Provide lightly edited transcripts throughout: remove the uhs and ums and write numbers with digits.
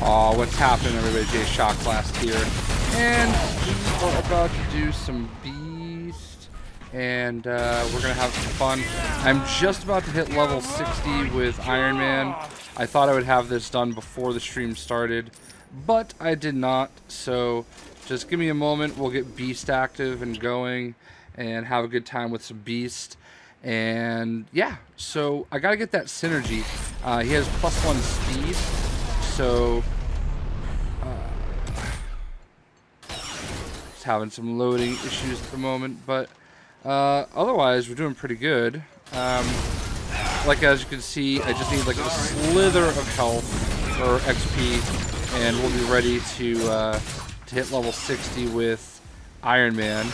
Aw, what's happening, everybody? JayShockblast here. And we are about to do some Beast. And we're going to have some fun. I'm just about to hit level 60 with Iron Man. I thought I would have this done before the stream started, but I did not. So just give me a moment. We'll get Beast active and going and have a good time with some Beast. And yeah, so I got to get that synergy. He has +1 speed. So, just having some loading issues at the moment, but otherwise we're doing pretty good. Like as you can see, I just need like a slither of health or XP, and we'll be ready to hit level 60 with Iron Man.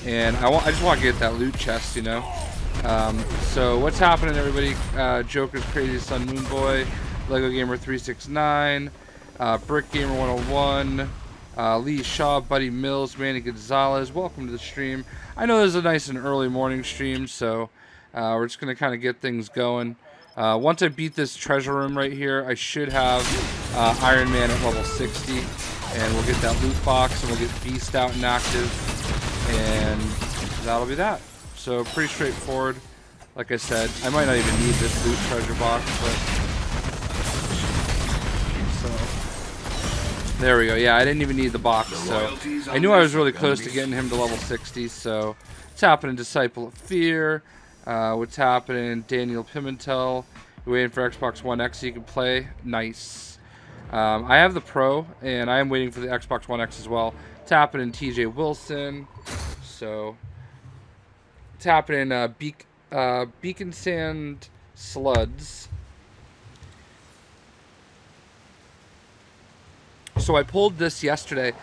And I just want to get that loot chest, you know. So what's happening, everybody? Joker's Crazy Sun Moon Boy, Lego Gamer 369, Brick Gamer 101, Lee Shaw, Buddy Mills, Manny Gonzalez. Welcome to the stream. I know this is a nice and early morning stream, so we're just gonna kind of get things going. Once I beat this treasure room right here, I should have Iron Man at level 60, and we'll get that loot box, and we'll get Beast out and active, and that'll be that. So pretty straightforward. Like I said, I might not even need this loot treasure box, but there we go. Yeah, I didn't even need the box, so I knew I was really close to getting him to level 60. So what's happening, Disciple of Fear? What's happening, Daniel Pimentel? You're waiting for Xbox One X so you can play. Nice. I have the Pro, and I am waiting for the Xbox One X as well. It's happening, TJ Wilson. So it's happening, Beacon Sand Sluds. So I pulled this yesterday.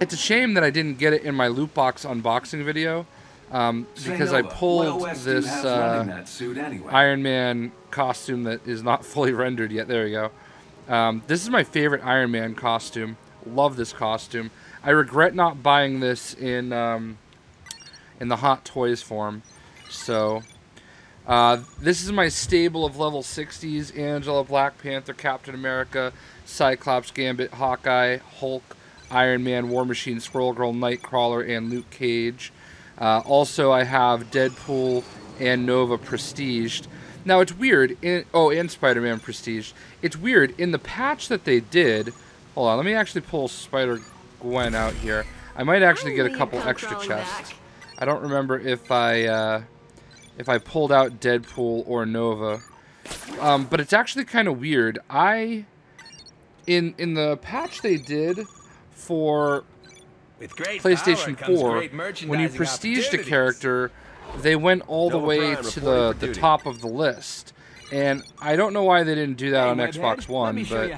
It's a shame that I didn't get it in my loot box unboxing video, because I pulled this Iron Man costume that is not fully rendered yet. There we go. This is my favorite Iron Man costume. Love this costume. I regret not buying this in the Hot Toys form. So this is my stable of level 60s: Angela, Black Panther, Captain America, Cyclops, Gambit, Hawkeye, Hulk, Iron Man, War Machine, Squirrel Girl, Nightcrawler, and Luke Cage. Also, I have Deadpool and Nova prestiged. Now, it's weird. And Spider-Man prestiged. It's weird. In the patch that they did... Hold on, let me actually pull Spider-Gwen out here. I might actually get a couple extra chests. I don't remember if I pulled out Deadpool or Nova. But it's actually kind of weird. In the patch they did for PlayStation 4, when you prestiged a character, they went all the way to the top of the list. And I don't know why they didn't do that on Xbox One, but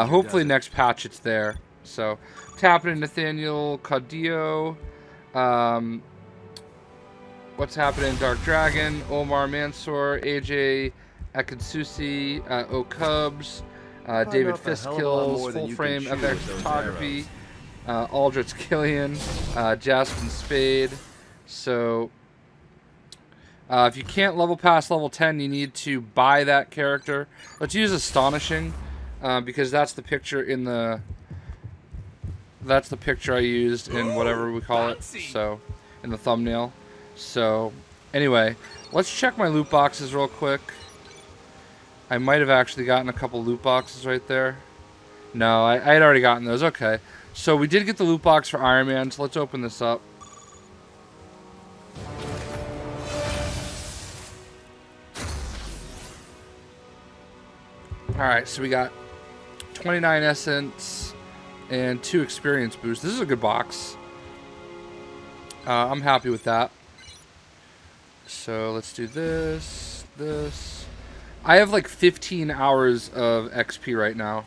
hopefully next patch it's there. So, tap in Nathaniel Caudillo. What's happening? Dark Dragon, Omar Mansour, AJ Akatsusi, O'Cubs, David Fistkills, Full Frame FX Photography, Aldrich Killian, Jasmine Spade. So, if you can't level past level 10, you need to buy that character. Let's use Astonishing, because that's the picture in the... That's the picture I used in whatever we call it, so, in the thumbnail. So, anyway, let's check my loot boxes real quick. I might have actually gotten a couple loot boxes right there. No, I had already gotten those. Okay. So, we did get the loot box for Iron Man, so let's open this up. Alright, so we got 29 essence and 2 experience boosts. This is a good box. I'm happy with that. So let's do this, this. I have like 15 hours of XP right now.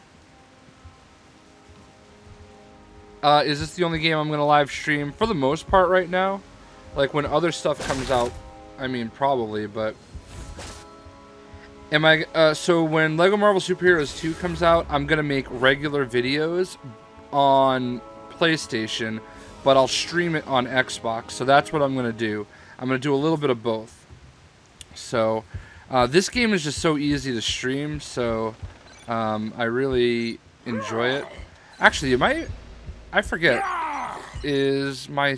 Is this the only game I'm going to live stream? For the most part right now. Like when other stuff comes out, I mean probably, but... So when LEGO Marvel Super Heroes 2 comes out, I'm going to make regular videos on PlayStation, but I'll stream it on Xbox. So that's what I'm going to do. I'm going to do a little bit of both. So, this game is just so easy to stream, so I really enjoy it. Actually, I forget, is my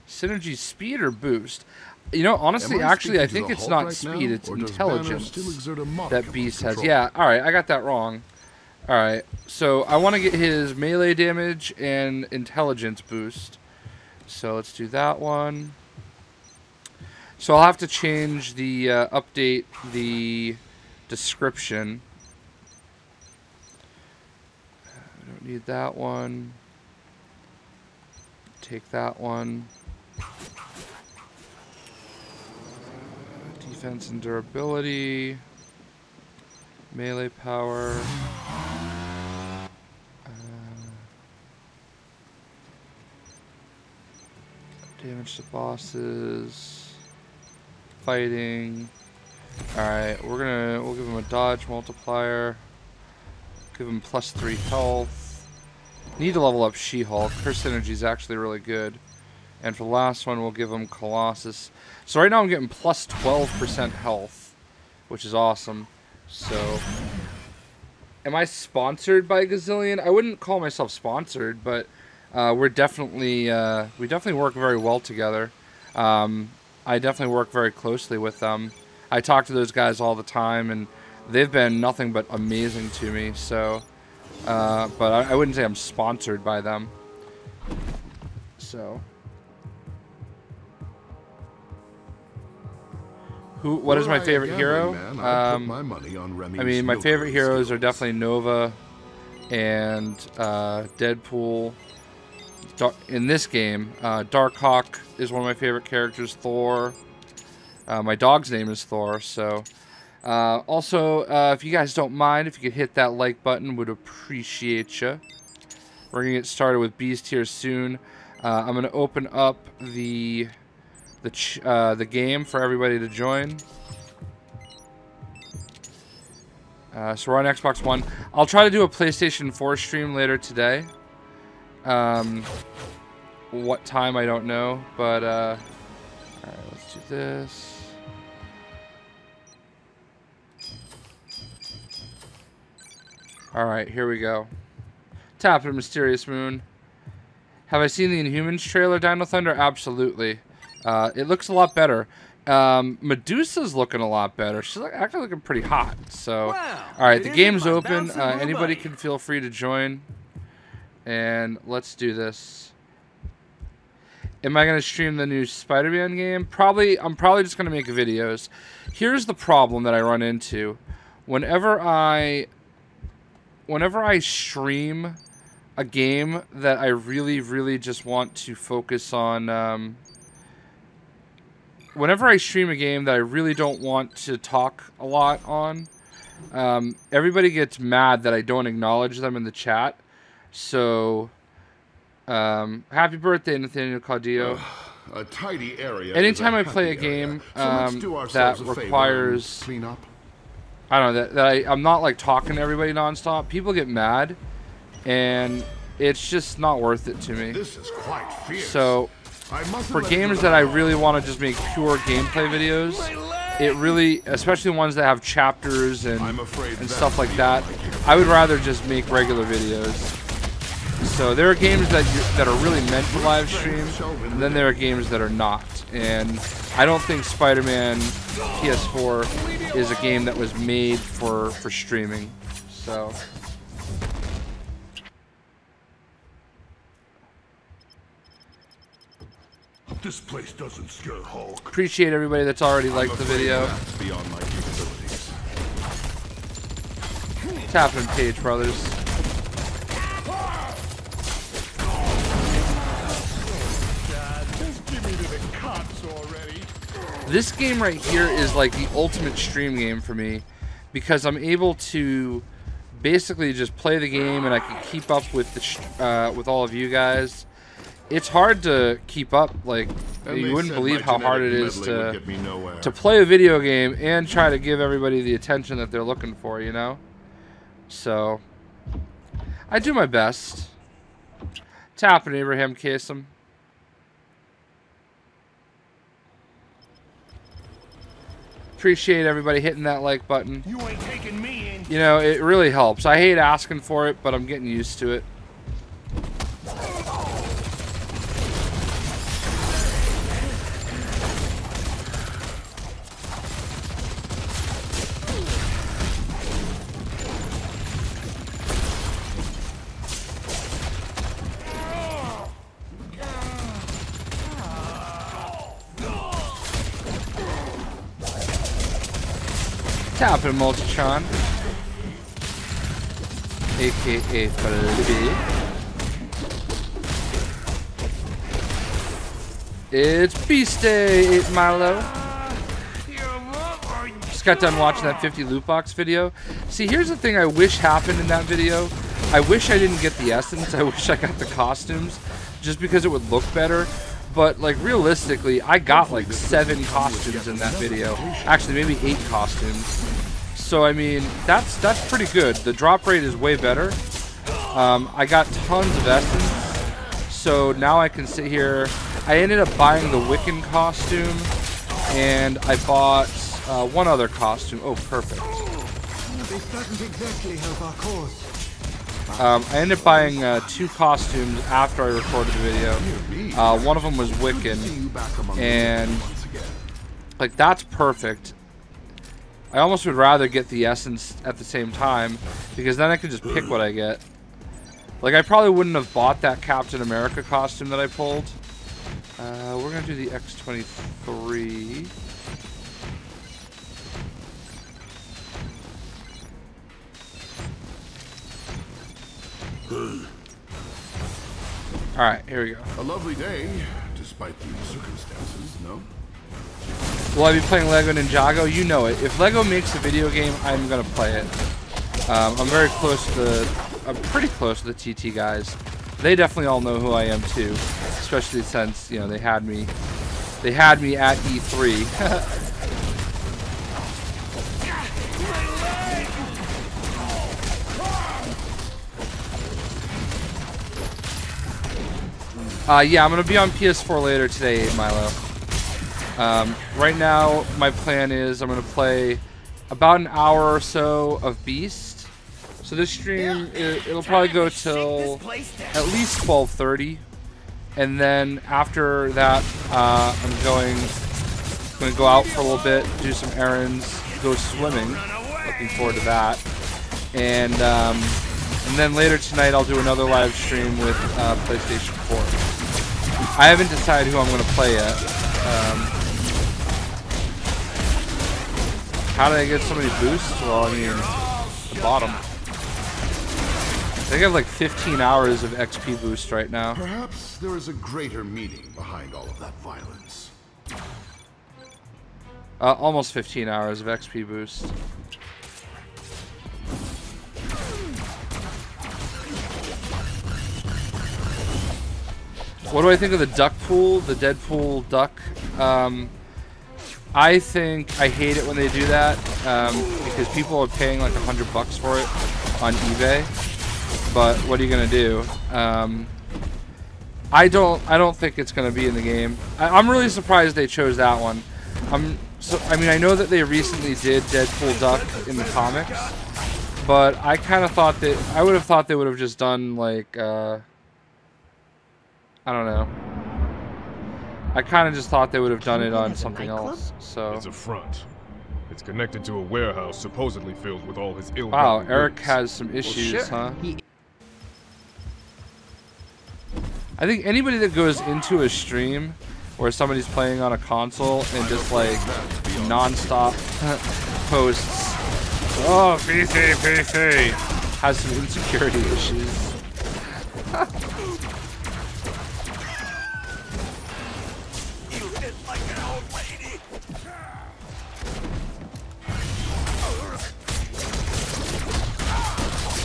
synergy speed or boost? You know, honestly, actually, I think it's not speed, it's intelligence that Beast has. Yeah, alright, I got that wrong. Alright, so I want to get his melee damage and intelligence boost. So let's do that one. So I'll have to change the, update the description. I don't need that one. Take that one. Defense and durability. Melee power. Damage to bosses. Fighting. Alright, we'll give him a dodge multiplier. Give him +3 health. Need to level up She-Hulk. Her synergy is actually really good. And for the last one, we'll give him Colossus. So right now I'm getting +12% health, which is awesome. So, am I sponsored by Gazillion? I wouldn't call myself sponsored, but we definitely work very well together. I definitely work very closely with them. I talk to those guys all the time, and they've been nothing but amazing to me. So, but I wouldn't say I'm sponsored by them. So, what is my favorite hero? I mean, my favorite heroes are definitely Nova and Deadpool. In this game, Darkhawk is one of my favorite characters. Thor. My dog's name is Thor. So, also, if you guys don't mind, if you could hit that like button, would appreciate you. We're gonna get started with Beast here soon. I'm gonna open up the game for everybody to join. So we're on Xbox One. I'll try to do a PlayStation 4 stream later today. What time, I don't know, but alright, let's do this. Alright, here we go. Tap of Mysterious Moon. Have I seen the Inhumans trailer, Dino Thunder? Absolutely. It looks a lot better. Medusa's looking a lot better. She's actually looking pretty hot. So, alright, the game's open. Anybody can feel free to join. And let's do this. Am I going to stream the new Spider-Man game? Probably. I'm probably just going to make videos. Here's the problem that I run into. Whenever I stream a game that I really, really just want to focus on, whenever I stream a game that I really don't want to talk a lot on, everybody gets mad that I don't acknowledge them in the chat. So, happy birthday, Nathaniel Caudillo. A tidy area. Anytime I play a game that requires, I don't know, that I'm not like talking to everybody nonstop, people get mad, and it's just not worth it to me. This is quite fierce. So, for games that I really want to just make pure gameplay videos, it really, especially ones that have chapters and stuff like that, I would rather just make regular videos. So there are games that are really meant to live stream, and then there are games that are not. And I don't think Spider-Man PS4 is a game that was made for streaming. So this place doesn't scare Hulk. Appreciate everybody that's already liked the video. Beyond my capabilities. Tapping Page Brothers. This game right here is like the ultimate stream game for me, because I'm able to basically just play the game and I can keep up with with all of you guys. It's hard to keep up. Like, you wouldn't believe how hard it is to play a video game and try to give everybody the attention that they're looking for, you know? So, I do my best. Tapping Abraham Kasem. Appreciate everybody hitting that like button. You ain't taking me in. You know, it really helps. I hate asking for it, but I'm getting used to it. Tapping Multitron, aka Felipe. It's Beast Day, 8 Milo. Just got done watching that 50 loot box video. See, here's the thing I wish happened in that video. I wish I didn't get the essence. I wish I got the costumes, just because it would look better. But, like, realistically, I got, like, 7 costumes in that video. Actually, maybe 8 costumes. So, I mean, that's pretty good. The drop rate is way better. I got tons of essence. So, now I can sit here. I ended up buying the Wiccan costume. And I bought one other costume. Oh, perfect. This doesn't exactly help our cause. I ended up buying 2 costumes after I recorded the video. One of them was Wiccan, and like that's perfect. I almost would rather get the essence at the same time, because then I can just pick what I get. Like I probably wouldn't have bought that Captain America costume that I pulled. We're gonna do the X-23. Alright, here we go. A lovely day, despite the circumstances, no? Will I be playing Lego Ninjago? You know it. If Lego makes a video game, I'm gonna play it. I'm pretty close to the TT guys. They definitely all know who I am too, especially since, you know, they had me at E3. Yeah, I'm gonna be on PS4 later today, Milo. Right now, my plan is I'm gonna play about an hour or so of Beast. So this stream, it'll probably go till at least 12:30, and then after that, I'm going to go out for a little bit, do some errands, go swimming. Looking forward to that, and then later tonight I'll do another live stream with PlayStation 4. I haven't decided who I'm going to play yet. How did I get so many boosts? Well, I mean, the bottom. I think I have like 15 hours of XP boost right now. Perhaps there is a greater meaning behind all of that violence. Almost 15 hours of XP boost. What do I think of the duck pool? The Deadpool duck? I think I hate it when they do that, because people are paying like $100 for it on eBay. But what are you gonna do? I don't think it's gonna be in the game. I'm really surprised they chose that one. I mean, I know that they recently did Deadpool duck in the comics, but I kind of thought that I would have thought they would have just done like I don't know. I kind of just thought they would have done it on something else. So it's a front. It's connected to a warehouse supposedly filled with all his ill. Wow, Eric has some issues, huh? I think anybody that goes into a stream where somebody's playing on a console and just like non-stop posts, oh, PC, PC, has some insecurity issues.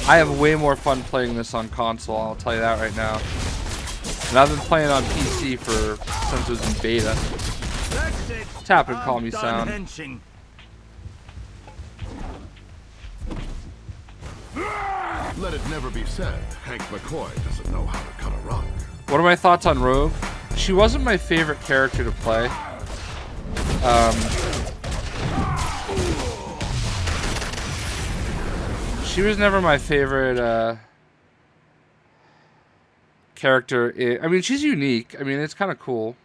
I have way more fun playing this on console, I'll tell you that right now. And I've been playing on PC since it was in beta. Tap and call me sound. Let it never be said, Hank McCoy doesn't know how to cut a rug. What are my thoughts on Rogue? She wasn't my favorite character to play. she was never my favorite character. I mean, she's unique. I mean, it's kind of cool.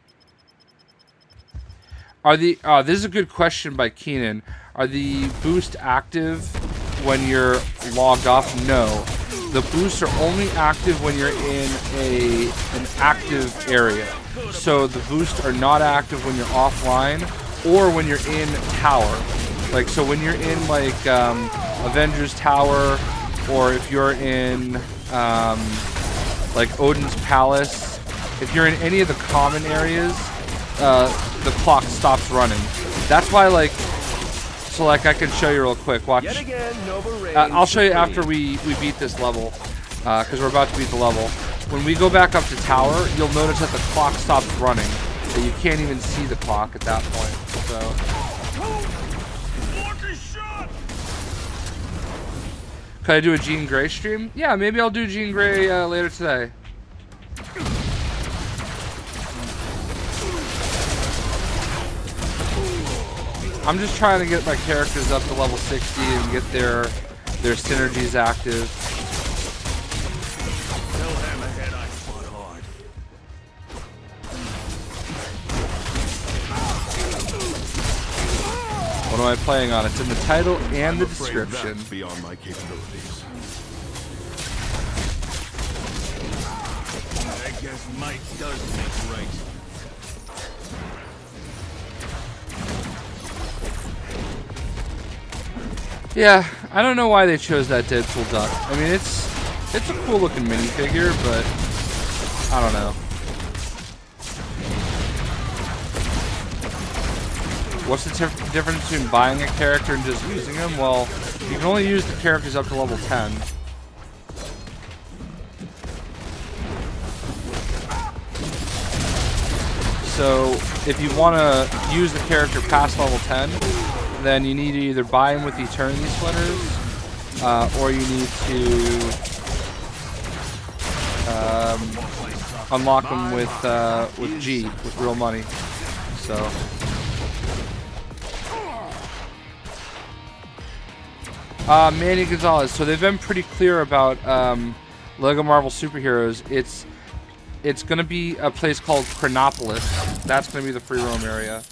Are the this is a good question by Keenan. Are the boosts active when you're logged off? No. The boosts are only active when you're in an active area. So the boosts are not active when you're offline or when you're in tower. Like, so when you're in like Avengers Tower, or if you're in like Odin's Palace, if you're in any of the common areas, the clock stops running. That's why, like, so like I can show you real quick. Watch. I'll show you after we beat this level, because we're about to beat the level. When we go back up to tower, you'll notice that the clock stops running. That you can't even see the clock at that point. So. Could I do a Jean Grey stream? Yeah, maybe I'll do Jean Grey later today. I'm just trying to get my characters up to level 60 and get their synergies active. What am I playing on? It's in the title and the description. That's beyond my capabilities. I guess might does make right. Yeah, I don't know why they chose that Deadpool duck. I mean, it's a cool looking minifigure, but I don't know. What's the difference between buying a character and just using them? Well, you can only use the characters up to level 10. So, if you want to use the character past level 10, then you need to either buy them with Eternity Splinters, or you need to unlock them with G, with real money. So. Manny Gonzalez. So they've been pretty clear about Lego Marvel Superheroes. It's going to be a place called Chronopolis. That's going to be the free roam area.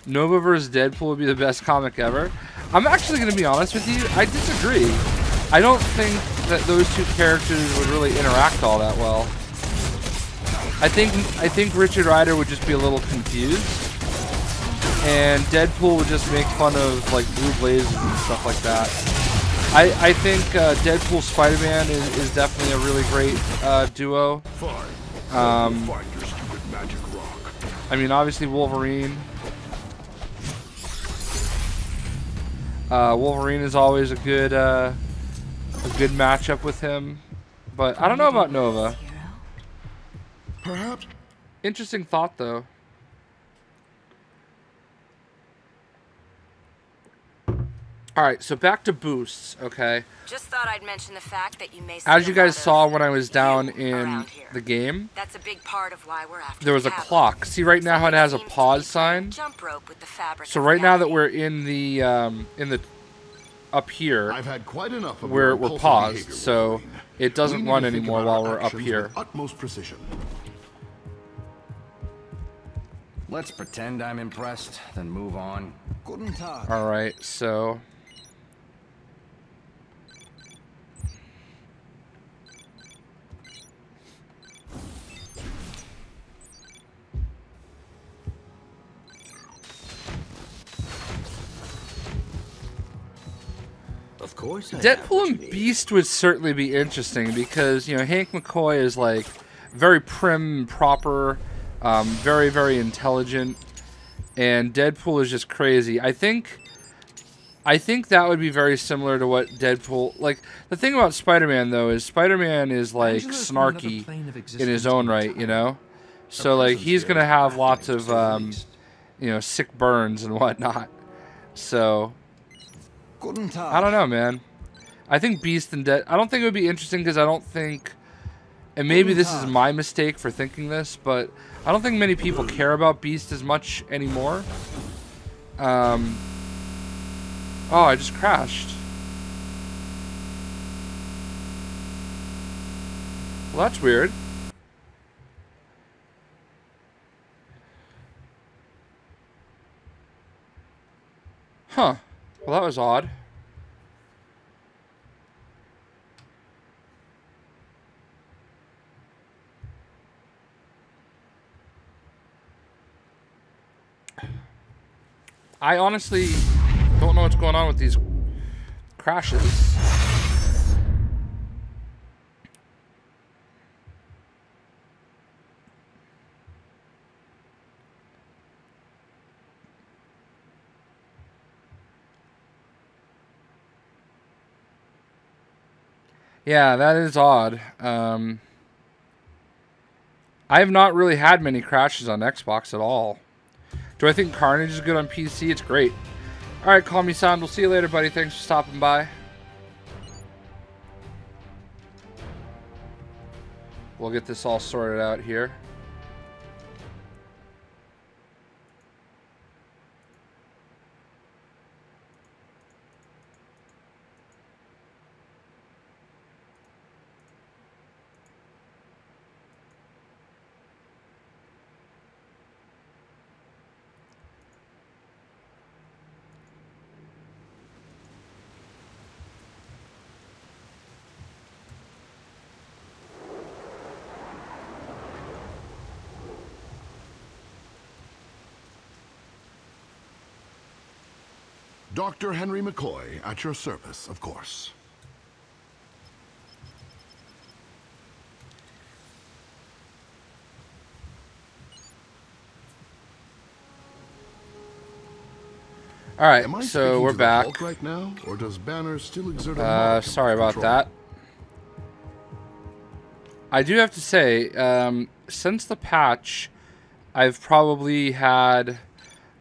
Nova vs. Deadpool would be the best comic ever. I'm actually going to be honest with you. I disagree. I don't think that those two characters would really interact all that well. I think Richard Rider would just be a little confused. And Deadpool would just make fun of like blue blazes and stuff like that. I think Deadpool Spider-Man is definitely a really great duo. I mean, obviously Wolverine. Wolverine is always a good matchup with him, but I don't know about Nova. Perhaps. Interesting thought, though. All right, so back to boosts, okay? Just thought I'd mention the fact that you may. As you guys saw when I was down in the game, that's a big part of why we're after there was a clock. See right now how it has a pause sign? Jump rope with the fabric. So right now that we're in the up here, I've had quite enough of we're paused, so it doesn't run anymore while we're up here. Utmost precision. Let's pretend I'm impressed, then move on. Guten Tag. All right, so. Of course. Deadpool and Beast would certainly be interesting because, you know, Hank McCoy is like very prim and proper, very, very intelligent, and Deadpool is just crazy. I think that would be very similar to what Deadpool, like, the thing about Spider-Man though is Spider-Man is like snarky in his own right, you know? So like he's gonna have lots of you know, sick burns and whatnot. So I don't know, man. I think Beast and I don't think it would be interesting because I don't think, and maybe this is my mistake for thinking this, but I don't think many people care about Beast as much anymore. Oh, I just crashed. Well, that's weird. Huh. Well, that was odd. I honestly don't know what's going on with these crashes. Yeah, that is odd. I have not really had many crashes on Xbox at all. Do I think Carnage is good on PC? It's great. Alright, call me Sound. We'll see you later, buddy. Thanks for stopping by. We'll get this all sorted out here. Dr. Henry McCoy, at your service, of course. All right, so we're back. Right now, or does Banner still exert sorry about that. I do have to say, since the patch, I've probably had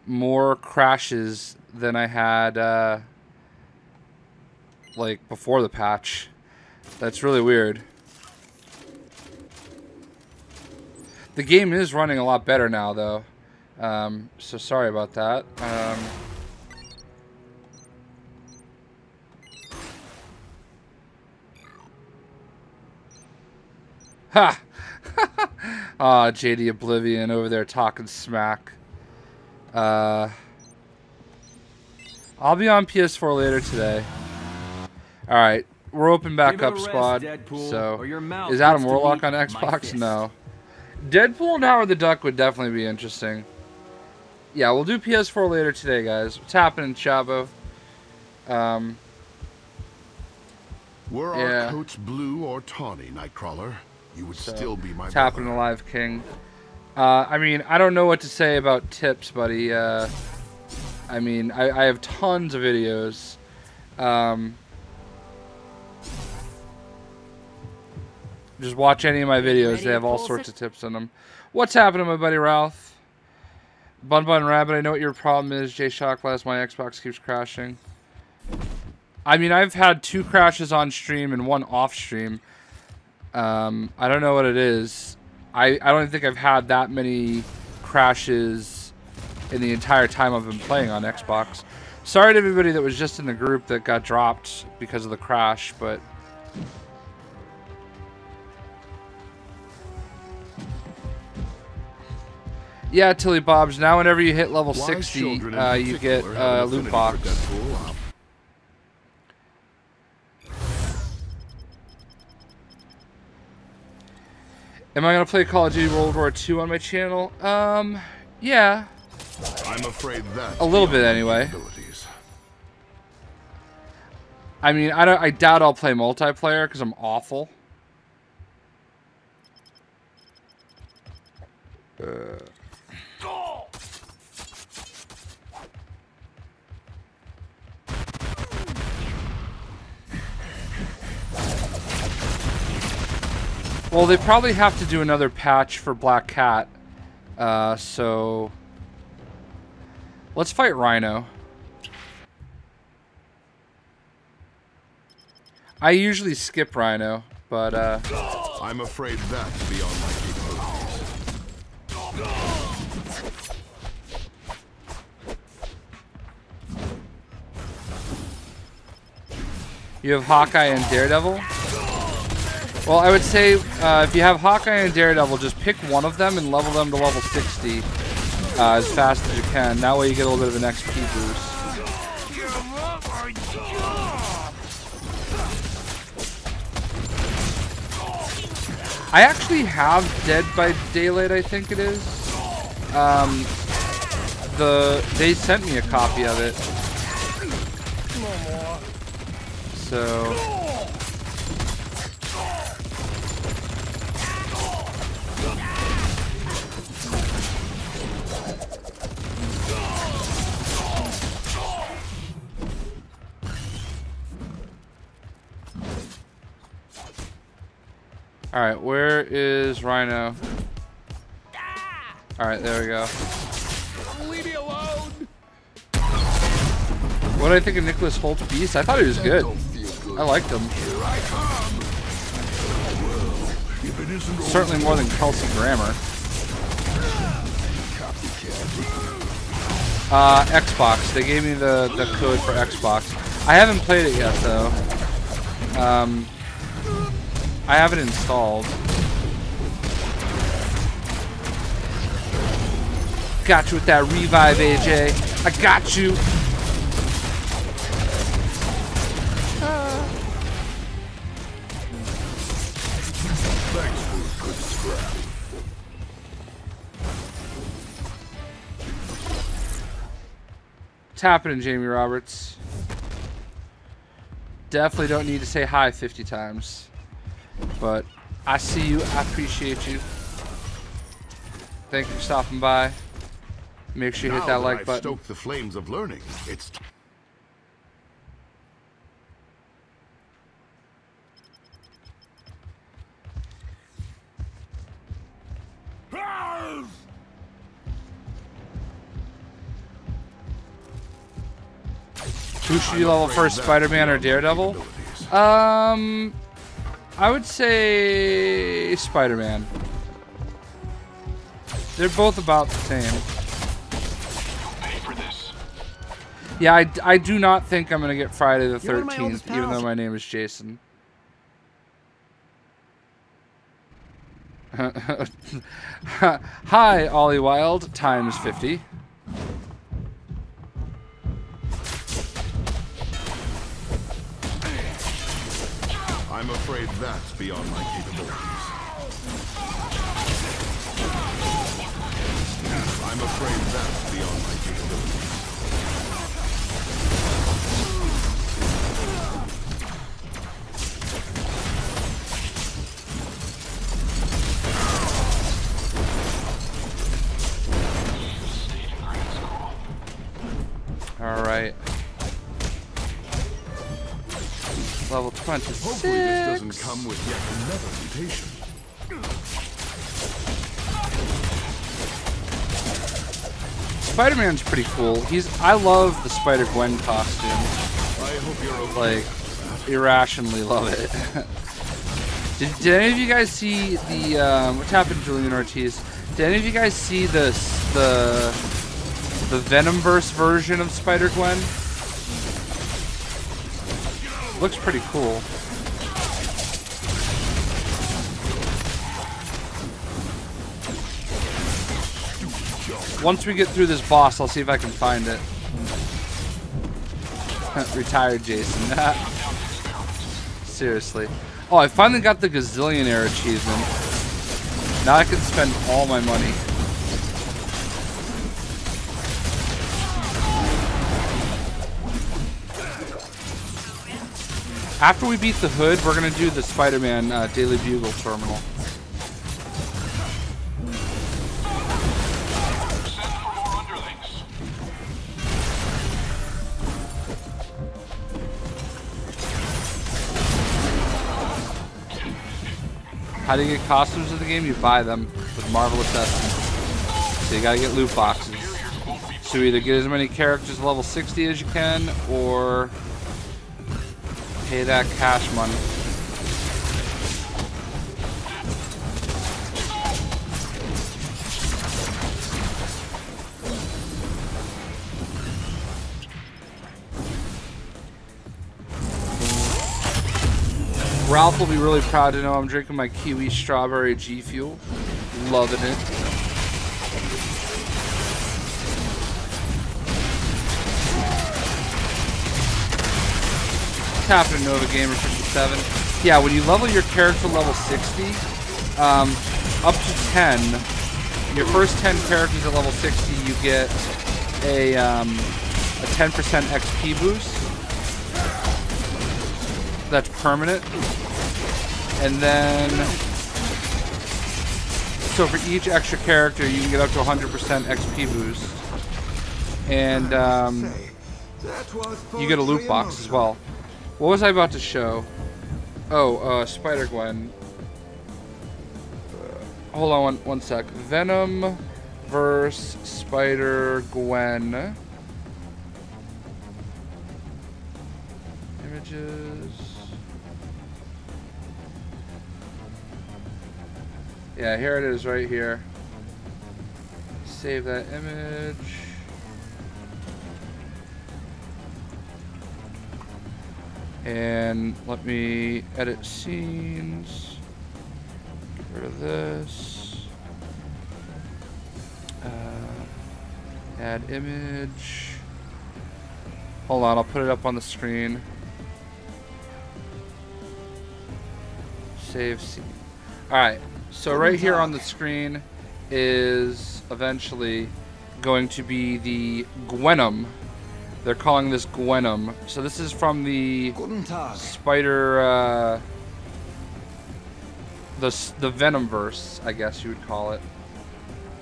more crashes than I had, like, before the patch. That's really weird. The game is running a lot better now, though. So sorry about that. Ha! Ah, JD Oblivion over there talking smack. I'll be on PS4 later today. Alright, we're open back up, squad. So, is Adam Warlock on Xbox? No. Deadpool and Howard the Duck would definitely be interesting. Yeah, we'll do PS4 later today, guys. What's happening, Chavo? Were our coats blue or tawny, Nightcrawler, you would still be my brother. Happening Alive King. I mean, I don't know what to say about tips, buddy. I mean, I have tons of videos. Just watch any of my videos. They have all sorts of tips in them. What's happening, my buddy Ralph? Bun Rabbit, I know what your problem is. JayShockblast, my Xbox keeps crashing. I mean, I've had 2 crashes on stream and 1 off stream. I don't know what it is. I don't think I've had that many crashes in the entire time I've been playing on Xbox. Sorry to everybody that was just in the group that got dropped because of the crash, but... Yeah, Tilly Bobs, now whenever you hit level 60, you get a loot box. Am I going to play Call of Duty World War II on my channel? Yeah. I'm afraid that a little bit anyway. I mean, I doubt I'll play multiplayer because I'm awful. Well, they probably have to do another patch for Black Cat. So let's fight Rhino. I usually skip Rhino, but I'm afraid that's beyond my capabilities. You have Hawkeye and Daredevil? Well, I would say if you have Hawkeye and Daredevil, just pick one of them and level them to level 60 as fast as you can. That way you get a little bit of an XP boost. I actually have Dead by Daylight, I think it is. They sent me a copy of it. So alright, where is Rhino? Alright, there we go. Leave me alone. What do I think of Nicholas Holt's Beast? I thought he was good. I liked him. Certainly more than Kelsey Grammer. Xbox. They gave me the code for Xbox. I haven't played it yet though. I have it installed. Got you with that revive, AJ. I got you. Thanks for a good scrap. What's happening, Jamie Roberts? Definitely don't need to say hi 50 times. But I see you. I appreciate you. Thank you for stopping by. Make sure you hit that like button. Stoke the flames of learning. It's Who should you level first, Spider-Man or Daredevil? I would say Spider-Man. They're both about the same. Yeah, I do not think I'm going to get Friday the 13th, even though my name is Jason. Hi, Ollie Wild, times 50. I'm afraid that's beyond my capabilities. I'm afraid that's beyond my capabilities. All right. Level 26. Hopefully this doesn't come with yet another mutation. Spider-Man's pretty cool. I love the Spider-Gwen costume. I hope you're okay. Like, irrationally love it. Did any of you guys see the what's happened to Julian Ortiz? Did any of you guys see the Venomverse version of Spider-Gwen? Looks pretty cool. Once we get through this boss, I'll see if I can find it. Retired Jason. Seriously. Oh, I finally got the Gazillionaire achievement. Now I can spend all my money. After we beat the Hood, we're going to do the Spider-Man Daily Bugle terminal. How do you get costumes in the game? You buy them with Marvelous Essence. So you gotta get loot boxes. So either get as many characters level 60 as you can, or pay that cash money. Ralph will be really proud to know I'm drinking my Kiwi Strawberry G Fuel. Loving it. What's happening, Nova Gamer 57? Yeah, when you level your character level 60, up to 10, your first 10 characters at level 60, you get a 10% XP boost. That's permanent. And then, so for each extra character, you can get up to 100% XP boost. And you get a loot box as well. What was I about to show? Oh, Spider-Gwen. Hold on one sec. Venom versus Spider-Gwen. Images. Yeah, here it is right here. Save that image. And let me edit scenes. Get rid of this. Add image. Hold on, I'll put it up on the screen. Save scene. Alright, so right here on the screen is eventually going to be the Gwenum. They're calling this Gwenum. So this is from the Spider, the Venomverse, I guess you would call it.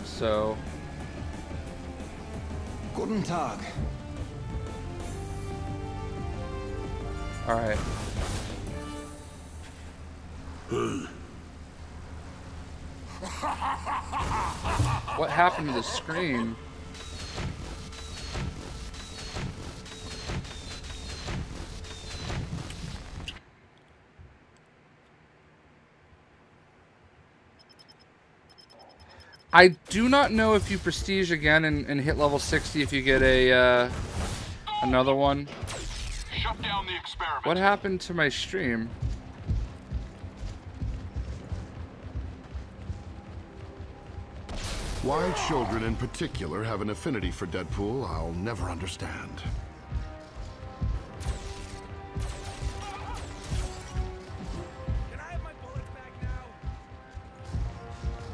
So. Guten Tag. All right. What happened to the screen? I do not know if you prestige again and hit level 60 if you get a another one. Shut down the experiment. What happened to my stream? Why children in particular have an affinity for Deadpool, I'll never understand.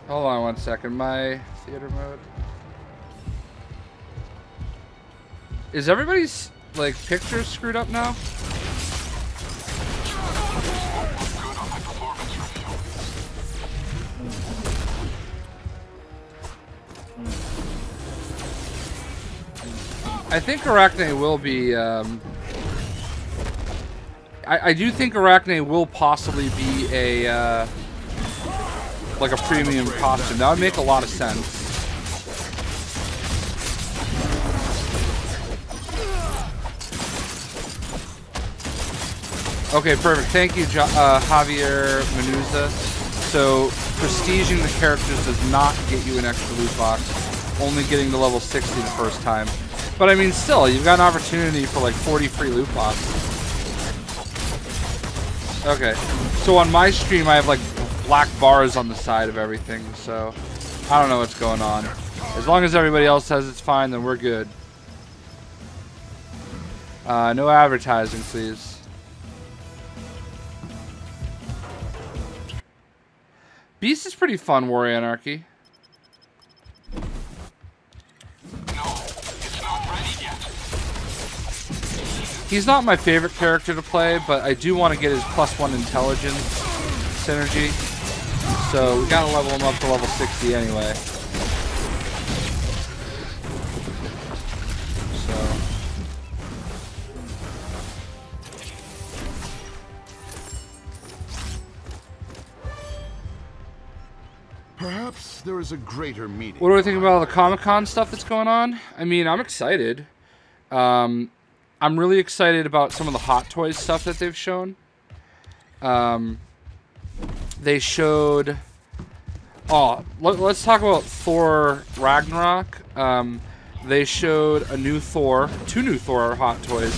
Hold on one second. My theater mode. Is everybody's like pictures screwed up now? I think Arachne will be. I do think Arachne will possibly be a. Like a premium costume. That would make a lot of sense. Okay, perfect. Thank you, Javier Menuza. So, prestiging the characters does not get you an extra loot box. Only getting to level 60 the first time. But I mean, still, you've got an opportunity for like 40 free loot boxes. Okay. So on my stream, I have like black bars on the side of everything, so I don't know what's going on. As long as everybody else says it's fine, then we're good. No advertising, please. Beast is pretty fun, War Anarchy. He's not my favorite character to play, but I do want to get his +1 intelligence synergy. So we gotta level him up to level 60 anyway. So. Perhaps there is a greater meaning. What do I think about all the Comic-Con stuff that's going on? I mean, I'm excited. I'm really excited about some of the Hot Toys stuff that they've shown. They showed... Oh, let's talk about Thor Ragnarok. They showed a new Thor, 2 new Thor Hot Toys.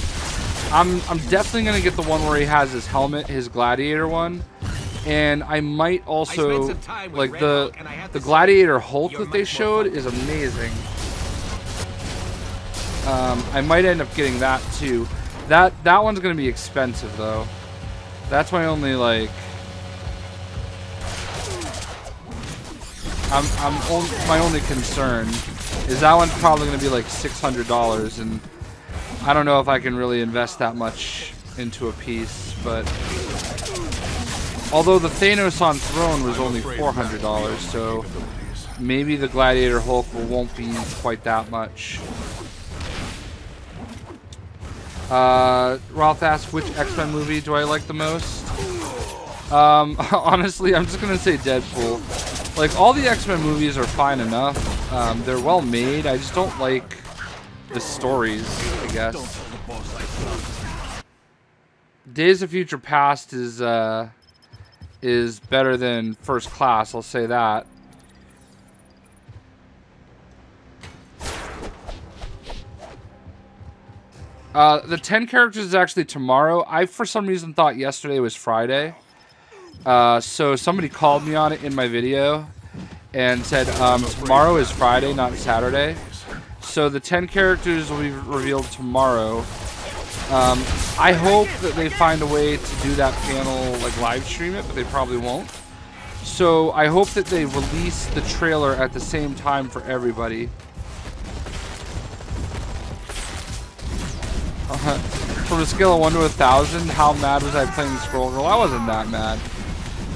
I'm definitely gonna get the one where he has his helmet, his gladiator one, and I might also like the gladiator Hulk that they showed is amazing. I might end up getting that too. That one's gonna be expensive though. That's my only like. My only concern is that one's probably gonna be like $600, and I don't know if I can really invest that much into a piece. But although the Thanos on Throne was only $400, so maybe the Gladiator Hulk won't be quite that much. Ralph asks, which X-Men movie do I like the most? Honestly, I'm just gonna say Deadpool. Like, all the X-Men movies are fine enough. They're well made. I just don't like the stories, I guess. Days of Future Past is better than First Class, I'll say that. The 10 characters is actually tomorrow. I, for some reason, thought yesterday was Friday. So somebody called me on it in my video and said tomorrow is Friday, not Saturday. So the 10 characters will be revealed tomorrow. I hope that they find a way to do that panel, like live stream it, but they probably won't. So I hope that they release the trailer at the same time for everybody. From a scale of 1 to 1,000, how mad was I playing Scroll Girl? I wasn't that mad.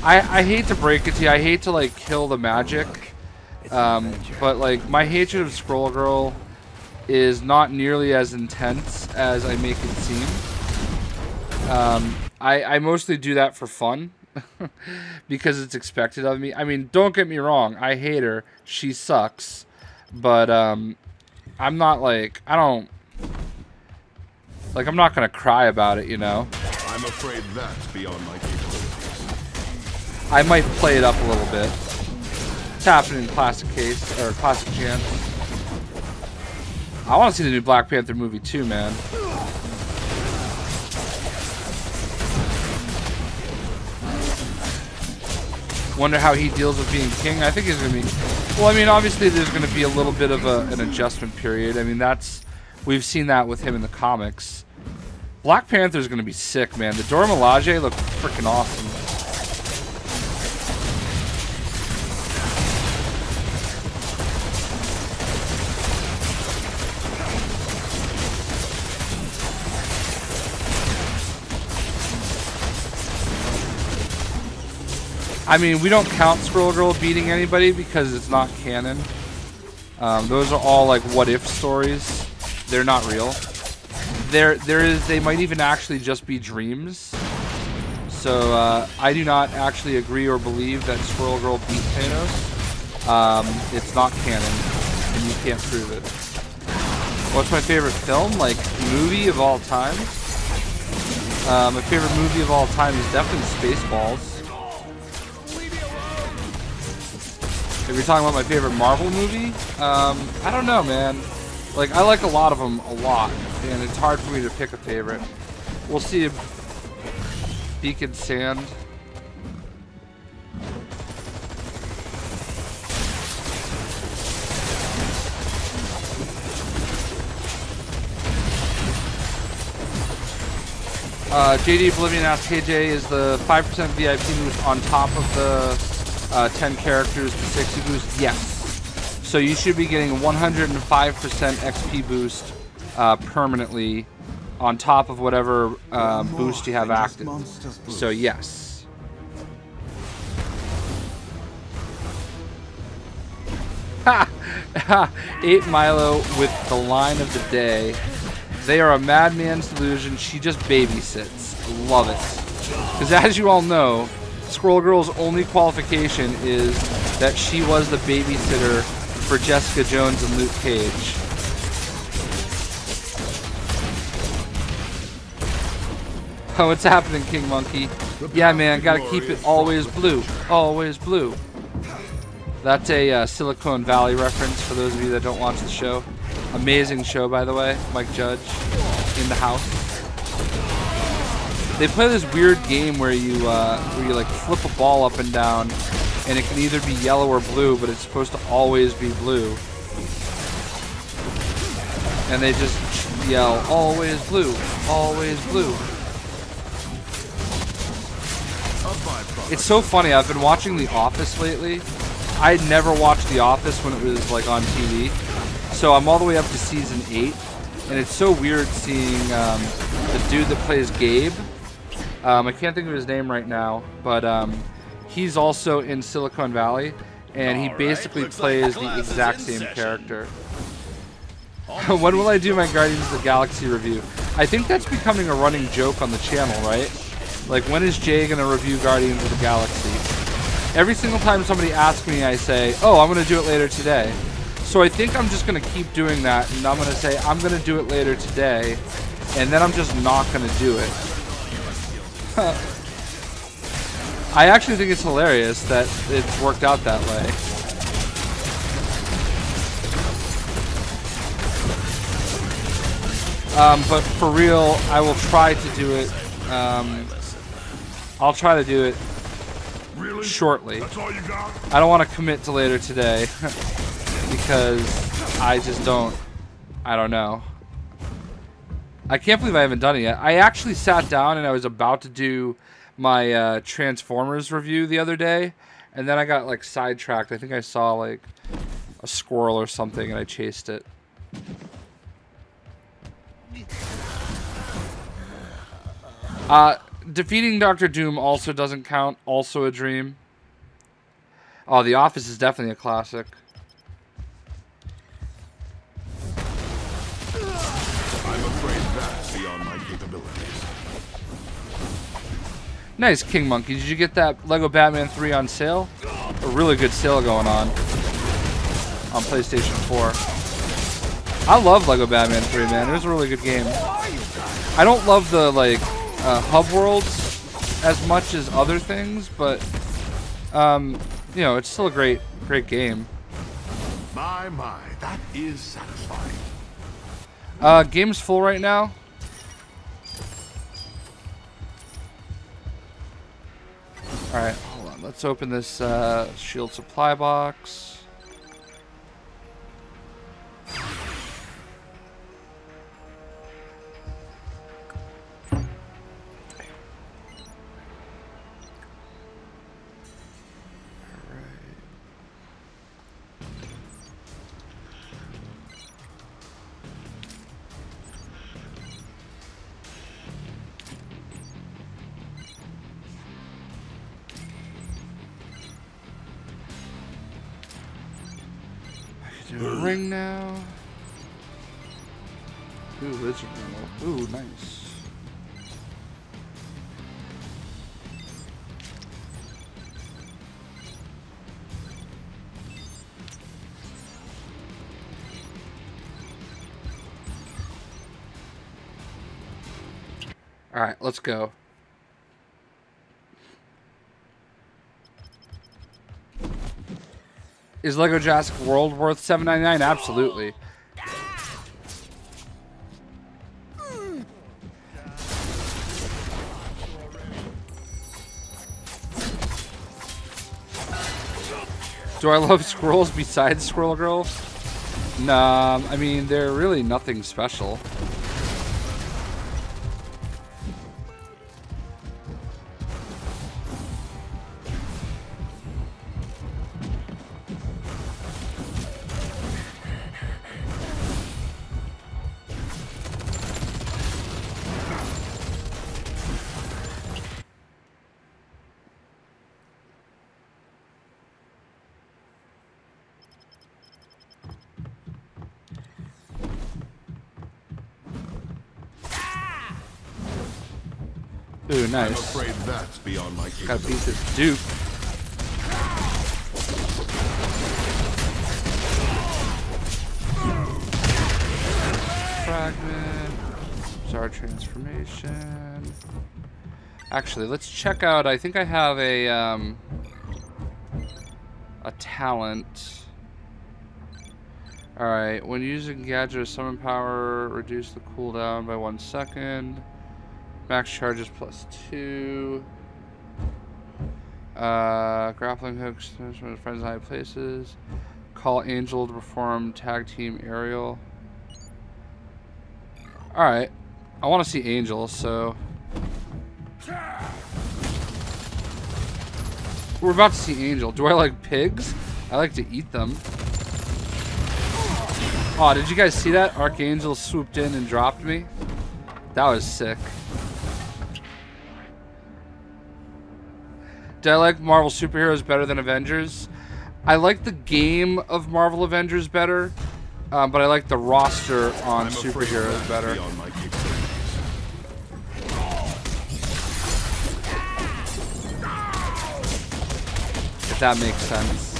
I hate to break it to you. I hate to like kill the magic, but like my hatred of Scroll Girl is not nearly as intense as I make it seem. I mostly do that for fun because it's expected of me. I mean, don't get me wrong. I hate her. She sucks, but I'm not like I'm not gonna cry about it, you know. I'm afraid that's beyond my capabilities. I might play it up a little bit. It's happening in Classic Case, or Classic Chance. I want to see the new Black Panther movie too, man. Wonder how he deals with being king. I think he's going to be... Well, I mean, obviously there's going to be a little bit of an adjustment period. I mean, we've seen that with him in the comics. Black Panther's going to be sick, man. The Dora Milaje look freaking awesome. I mean, we don't count Scroll Girl beating anybody because it's not canon. Those are all like what-if stories. They're not real. They might even actually just be dreams. So I do not actually agree or believe that Squirrel Girl beat Thanos. It's not canon, and you can't prove it. What's my favorite film? Like, movie of all time? My favorite movie of all time is definitely Spaceballs. If you're talking about my favorite Marvel movie, I don't know, man. Like, I like a lot of them a lot, and it's hard for me to pick a favorite. We'll see if Beacon Sand. JD Oblivion asks, hey Jay, is the 5% VIP boost on top of the 10 characters to 60 boost? Yes. So you should be getting 105% XP boost permanently on top of whatever boost you have active. So yes. Ha! 8 Milo with the line of the day. They are a madman's delusion. She just babysits. Love it. Because as you all know, Squirrel Girl's only qualification is that she was the babysitter for Jessica Jones and Luke Cage. Oh, what's happening, King Monkey? Yeah, man, gotta keep it always blue. Always blue. That's a Silicon Valley reference for those of you that don't watch the show. Amazing show, by the way. Mike Judge in the house. They play this weird game where you like flip a ball up and down, and it can either be yellow or blue, but it's supposed to always be blue. And they just yell, always blue, always blue. It's so funny. I've been watching The Office lately. I'd never watched The Office when it was like on TV. So I'm all the way up to season 8. And it's so weird seeing the dude that plays Gabe. I can't think of his name right now, but he's also in Silicon Valley. And he basically plays the exact same character. When will I do my Guardians of the Galaxy review? I think that's becoming a running joke on the channel, right? Like, when is Jay going to review Guardians of the Galaxy? Every single time somebody asks me, I say, oh, I'm going to do it later today. So I think I'm just going to keep doing that, and I'm going to say, I'm going to do it later today, and then I'm just not going to do it. I actually think it's hilarious that it's worked out that way. But for real, I will try to do it. I'll try to do it shortly. I don't want to commit to later today because I just don't. I don't know. I can't believe I haven't done it yet. I actually sat down and I was about to do my Transformers review the other day, and then I got like sidetracked. I think I saw like a squirrel or something and I chased it. Defeating Dr. Doom also doesn't count. Also a dream. Oh, The Office is definitely a classic. I'm afraid that's beyond my capabilities. Nice, King Monkey. Did you get that Lego Batman 3 on sale? A really good sale going on PlayStation 4. I love Lego Batman 3, man. It was a really good game. I don't love the, like, hub worlds as much as other things, but you know, it's still a great game. My, that is satisfying. Game's full right now. Alright, hold on. Let's open this shield supply box. Ring now. Ooh, lizard remote. Ooh, nice. All right, let's go. Is Lego Jurassic World worth $7.99? Absolutely. Do I love squirrels besides Squirrel Girl? Nah, I mean, they're really nothing special. Ooh, nice. I'm afraid that's beyond my capabilities. Gotta beat this Duke. Fragment. Bizarre transformation. Actually, let's check out. I think I have a talent. Alright, when using gadget or summon power, reduce the cooldown by 1 second. Max charges +2. Grappling hooks from friends in high places. Call Angel to perform tag team aerial. Alright. I want to see Angel, so... We're about to see Angel. Do I like pigs? I like to eat them. Oh, did you guys see that? Archangel swooped in and dropped me. That was sick. Do I like Marvel superheroes better than Avengers? I like the game of Marvel Avengers better, but I like the roster on superheroes better. If that makes sense.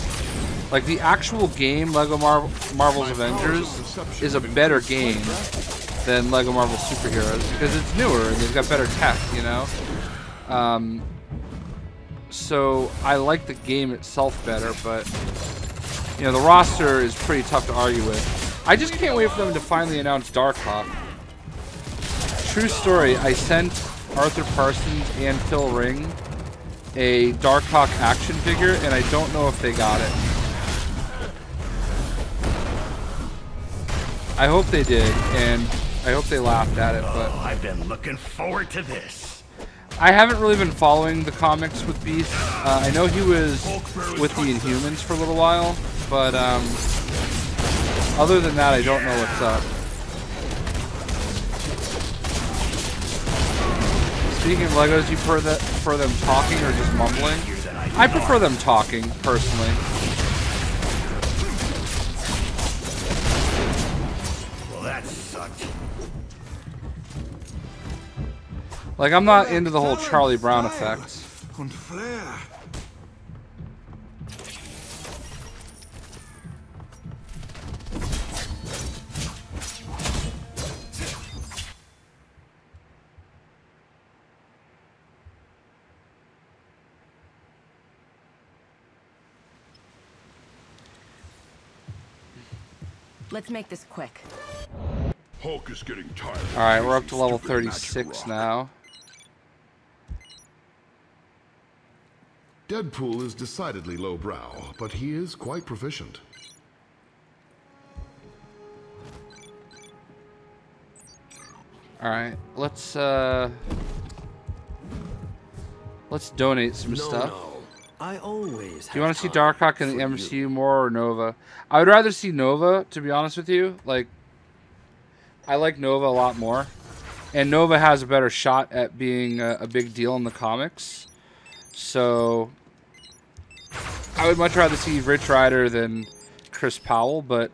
Like, the actual game, Lego Marvel's Avengers, is a better game than Lego Marvel Superheroes because it's newer and they've got better tech, you know? So I like the game itself better, but, you know, the roster is pretty tough to argue with. I just can't wait for them to finally announce Darkhawk. True story, I sent Arthur Parsons and Phil Ring a Darkhawk action figure, and I don't know if they got it. I hope they did, and I hope they laughed at it, but... Oh, I've been looking forward to this. I haven't really been following the comics with Beast. I know he was with the Inhumans for a little while, but other than that, I don't know what's up. Speaking of Legos, you prefer them talking or just mumbling? I prefer them talking, personally. Like, I'm not into the whole Charlie Brown effect. Let's make this quick. Hulk is getting tired. Alright, we're up to level 36 now. Deadpool is decidedly lowbrow, but he is quite proficient. Alright, let's donate some stuff. I always Do you want to see Darkhawk in the MCU more or Nova? I would rather see Nova, to be honest with you. Like, I like Nova a lot more. And Nova has a better shot at being a big deal in the comics. So, I would much rather see Rich Rider than Chris Powell, but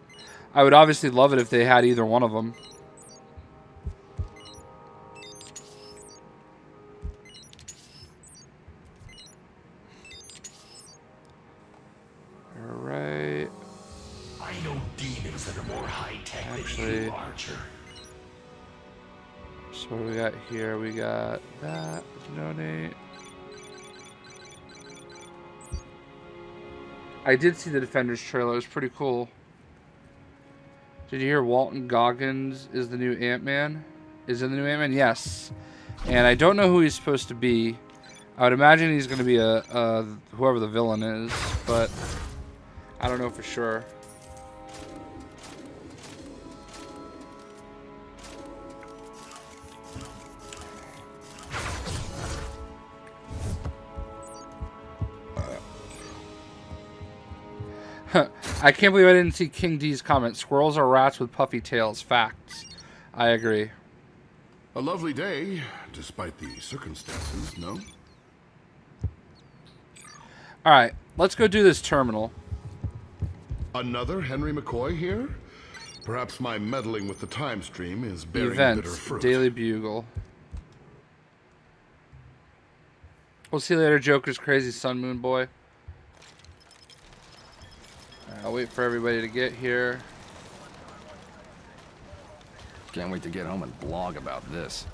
I would obviously love it if they had either one of them. Alright. I know demons that are more high-tech Actually, than you, Archer. So what do we got here? We got that. Donate. I did see the Defenders trailer. It was pretty cool. Did you hear Walton Goggins is the new Ant-Man? Is in the new Ant-Man? Yes. And I don't know who he's supposed to be. I would imagine he's going to be whoever the villain is, but I don't know for sure. I can't believe I didn't see King D's comment. Squirrels are rats with puffy tails. Facts. I agree. A lovely day, despite the circumstances, no? Alright, let's go do this terminal. Another Henry McCoy here? Perhaps my meddling with the time stream is bearing bitter Events. fruit. Daily Bugle. We'll see you later, Joker's Crazy Sun Moon Boy. I'll wait for everybody to get here. Can't wait to get home and blog about this.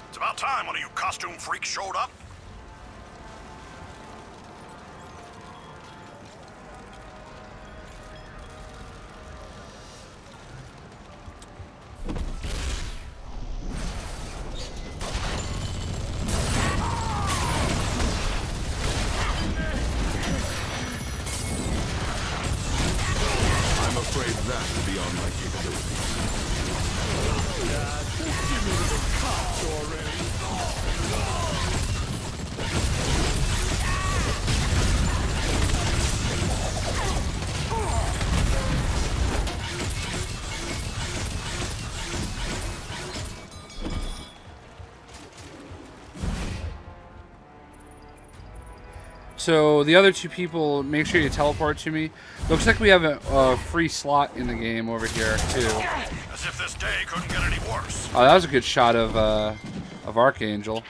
It's about time one of you costume freaks showed up. that beyond my capabilities. So the other two people, make sure you teleport to me. Looks like we have a free slot in the game over here too. As if this day couldn't get any worse. Oh, that was a good shot of Archangel.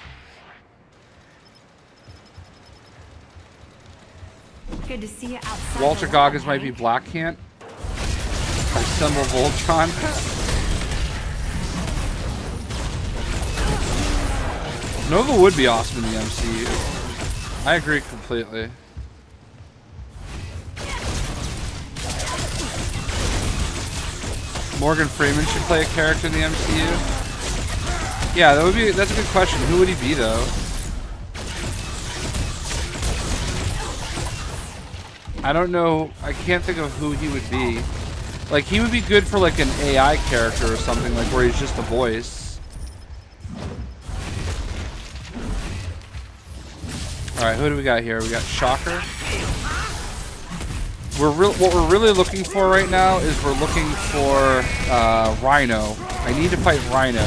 Good to see you outside. Vulture Goggins might be Black Cant. I assemble Voltron. Nova would be awesome in the MCU. I agree completely. Morgan Freeman should play a character in the MCU. Yeah, that's a good question. Who would he be though? I don't know. I can't think of who he would be. Like, he would be good for like an AI character or something, like where he's just a voice. Alright, who do we got here? We got Shocker. What we're really looking for right now is we're looking for Rhino. I need to fight Rhino.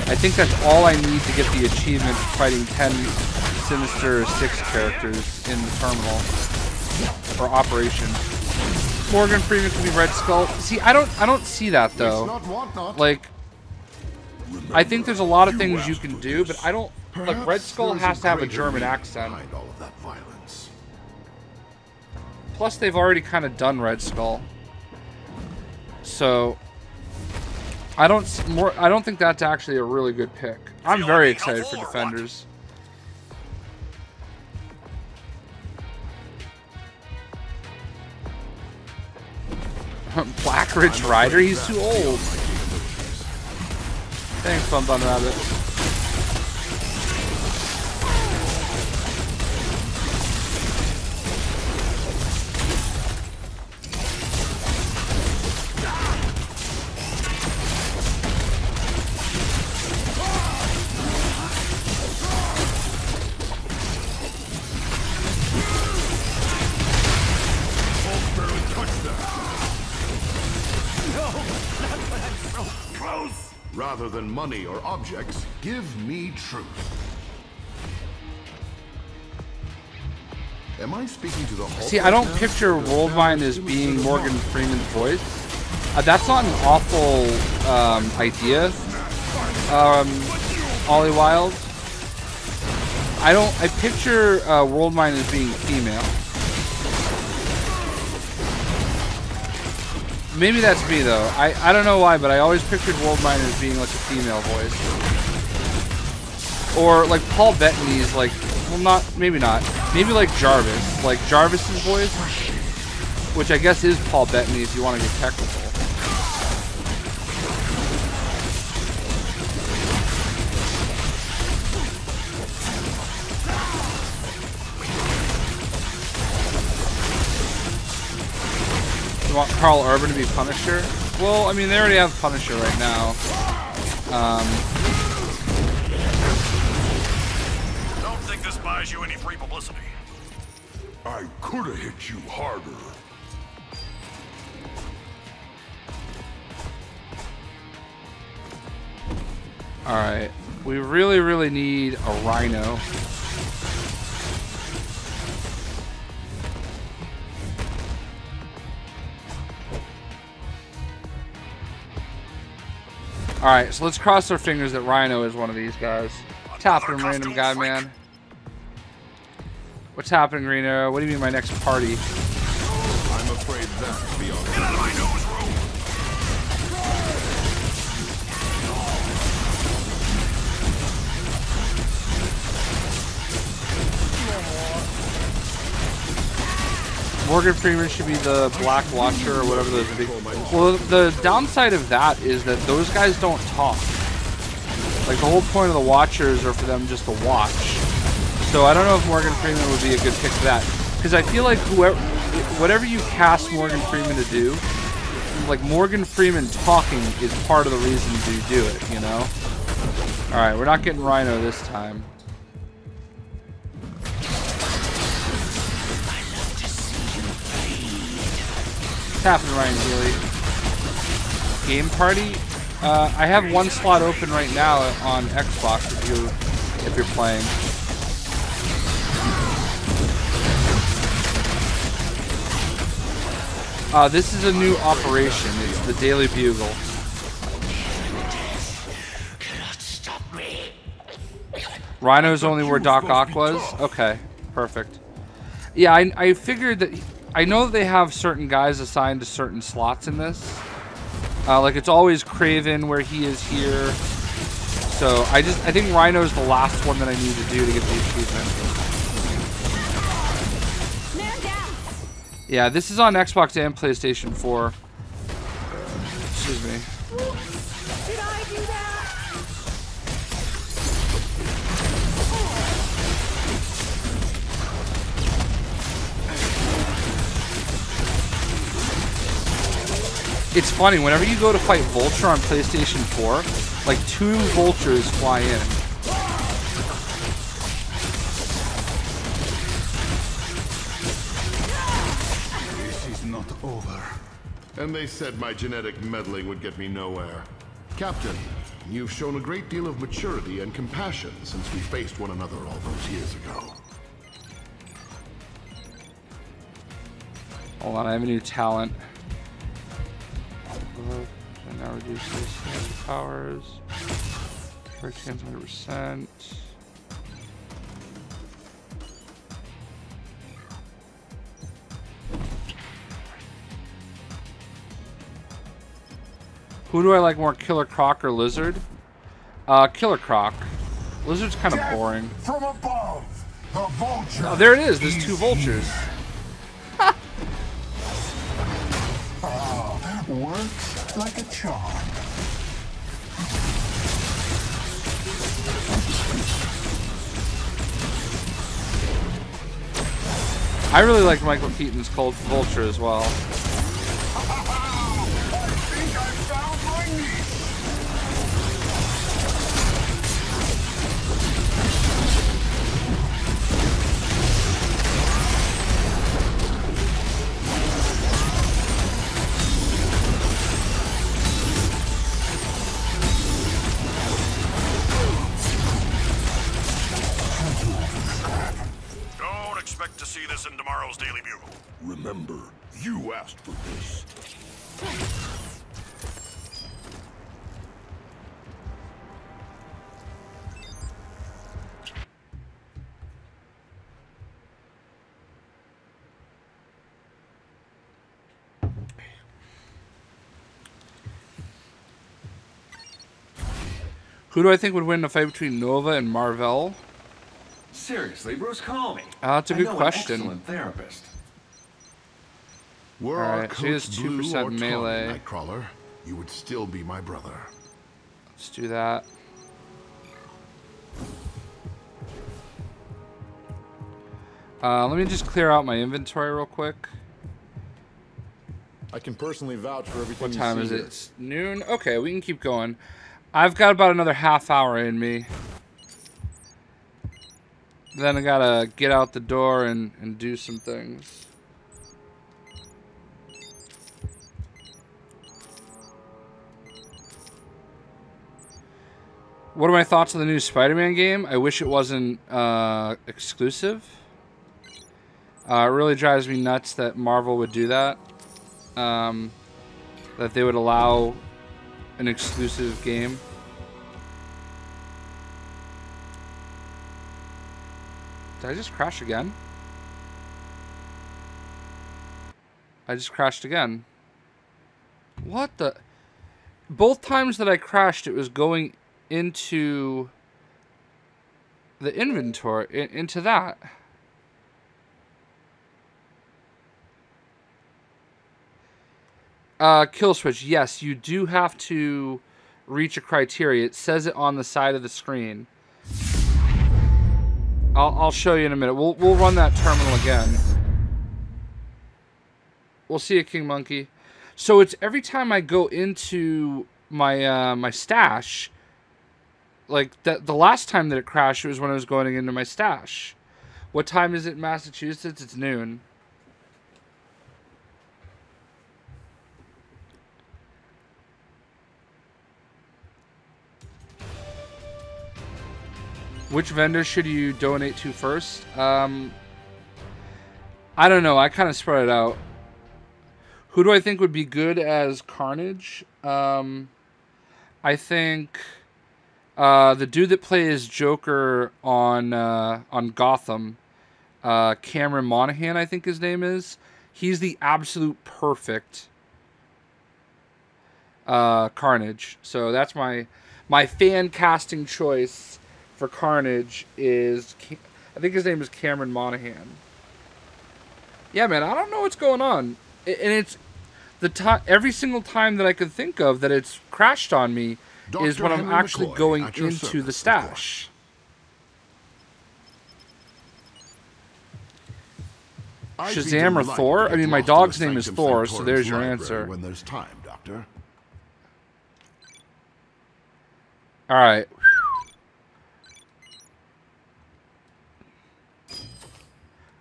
I think that's all I need to get the achievement of fighting 10 Sinister 6 characters in the terminal. Or Operation. Morgan Freeman can be Red Skull. See, I don't see that though. Like, I think there's a lot of things you can do, but I don't. Like, Red Skull has to have a German accent. All of that violence. Plus, they've already kind of done Red Skull. So, I don't think that's actually a really good pick. I'm very excited for Defenders. Black Ridge Rider? He's too old. Thanks, Bum Bum Rabbit. Rather than money or objects, give me truth. Am I speaking to the whole? See, I don't picture Worldmind as being Morgan Freeman's voice. That's not an awful idea, Ollie Wild. I picture Worldmind as being female. Maybe that's me though. I don't know why, but I always pictured Worldmind as being like a female voice. Or like Paul Bettany's like, well, maybe not. Maybe like Jarvis. Like Jarvis's voice, which I guess is Paul Bettany if you want to get technical. You want Carl Urban to be Punisher? Well, I mean, they already have Punisher right now. Don't think this buys you any free publicity. I could have hit you harder. Alright. We really, really need a Rhino. Alright, so let's cross our fingers that Rhino is one of these guys. What's happening, random guy, man? What's happening, Rhino? What do you mean my next party? I'm afraid that's beyond. Get out of my newsroom! Morgan Freeman should be the Black Watcher or whatever those would be. Well, the downside of that is that those guys don't talk. Like, the whole point of the Watchers are for them just to watch. So I don't know if Morgan Freeman would be a good pick for that. Because I feel like whatever you cast Morgan Freeman to do, like Morgan Freeman talking is part of the reason to do it, you know? Alright, we're not getting Rhino this time. What's happening, Ryan Healy? Game party? I have one slot open right now on Xbox if you're playing. This is a new operation. It's the Daily Bugle. Rhino's only where Darkhawk was? Okay, perfect. Yeah, I figured that... I know that they have certain guys assigned to certain slots in this. Like, it's always Craven where he is here. So, I think Rhino's the last one that I need to do to get the achievement. Yeah, this is on Xbox and PlayStation 4. Excuse me. Did I do that? It's funny, whenever you go to fight Vulture on PlayStation 4, like 2 Vultures fly in. This is not over. And they said my genetic meddling would get me nowhere. Captain, you've shown a great deal of maturity and compassion since we faced one another all those years ago. Hold on, I have a new talent. And now reduce this powers. For chance 100%. Who do I like more, Killer Croc or Lizard? Killer Croc. Lizard's kind of boring. From above, the Vulture. Oh, there it is. There's 2 Vultures. Works like a charm. I really like Michael Keaton's Cold Vulture as well. I think I found my niche. Don't expect to see this in tomorrow's Daily Bugle. Remember, you asked for this. Who do I think would win in a fight between Nova and Marvel? Seriously, Bruce, call me. That's a good I know question. An excellent therapist. Were All our right, she has coats blue 2% or melee. tawny, Nightcrawler, you would still be my brother. Let's do that. Let me just clear out my inventory real quick. I can personally vouch for everything. What time is it? It's noon. Okay, we can keep going. I've got about another half hour in me. Then I gotta get out the door and do some things. What are my thoughts on the new Spider-Man game? I wish it wasn't exclusive. It really drives me nuts that Marvel would do that. That they would allow an exclusive game. Did I just crash again? I just crashed again. What the? Both times that I crashed, it was going into the inventory, into that. Kill switch. Yes, you do have to reach a criteria. It says it on the side of the screen. I'll show you in a minute. We'll run that terminal again. We'll see you, King Monkey. So it's every time I go into my my stash, like the last time that it crashed was when I was going into my stash. What time is it in Massachusetts? It's noon. Which vendor should you donate to first? I don't know. I kind of spread it out. Who do I think would be good as Carnage? I think the dude that plays Joker on Gotham, Cameron Monaghan, I think his name is. He's the absolute perfect Carnage. So that's my fan casting choice for Carnage is, I think his name is Cameron Monaghan. Yeah, man, I don't know what's going on. And it's every single time that I could think of that it's crashed on me is when I'm actually going into the stash. Shazam or Thor? I mean, my dog's name is Thor, so there's your answer. When there's time, Doctor. All right.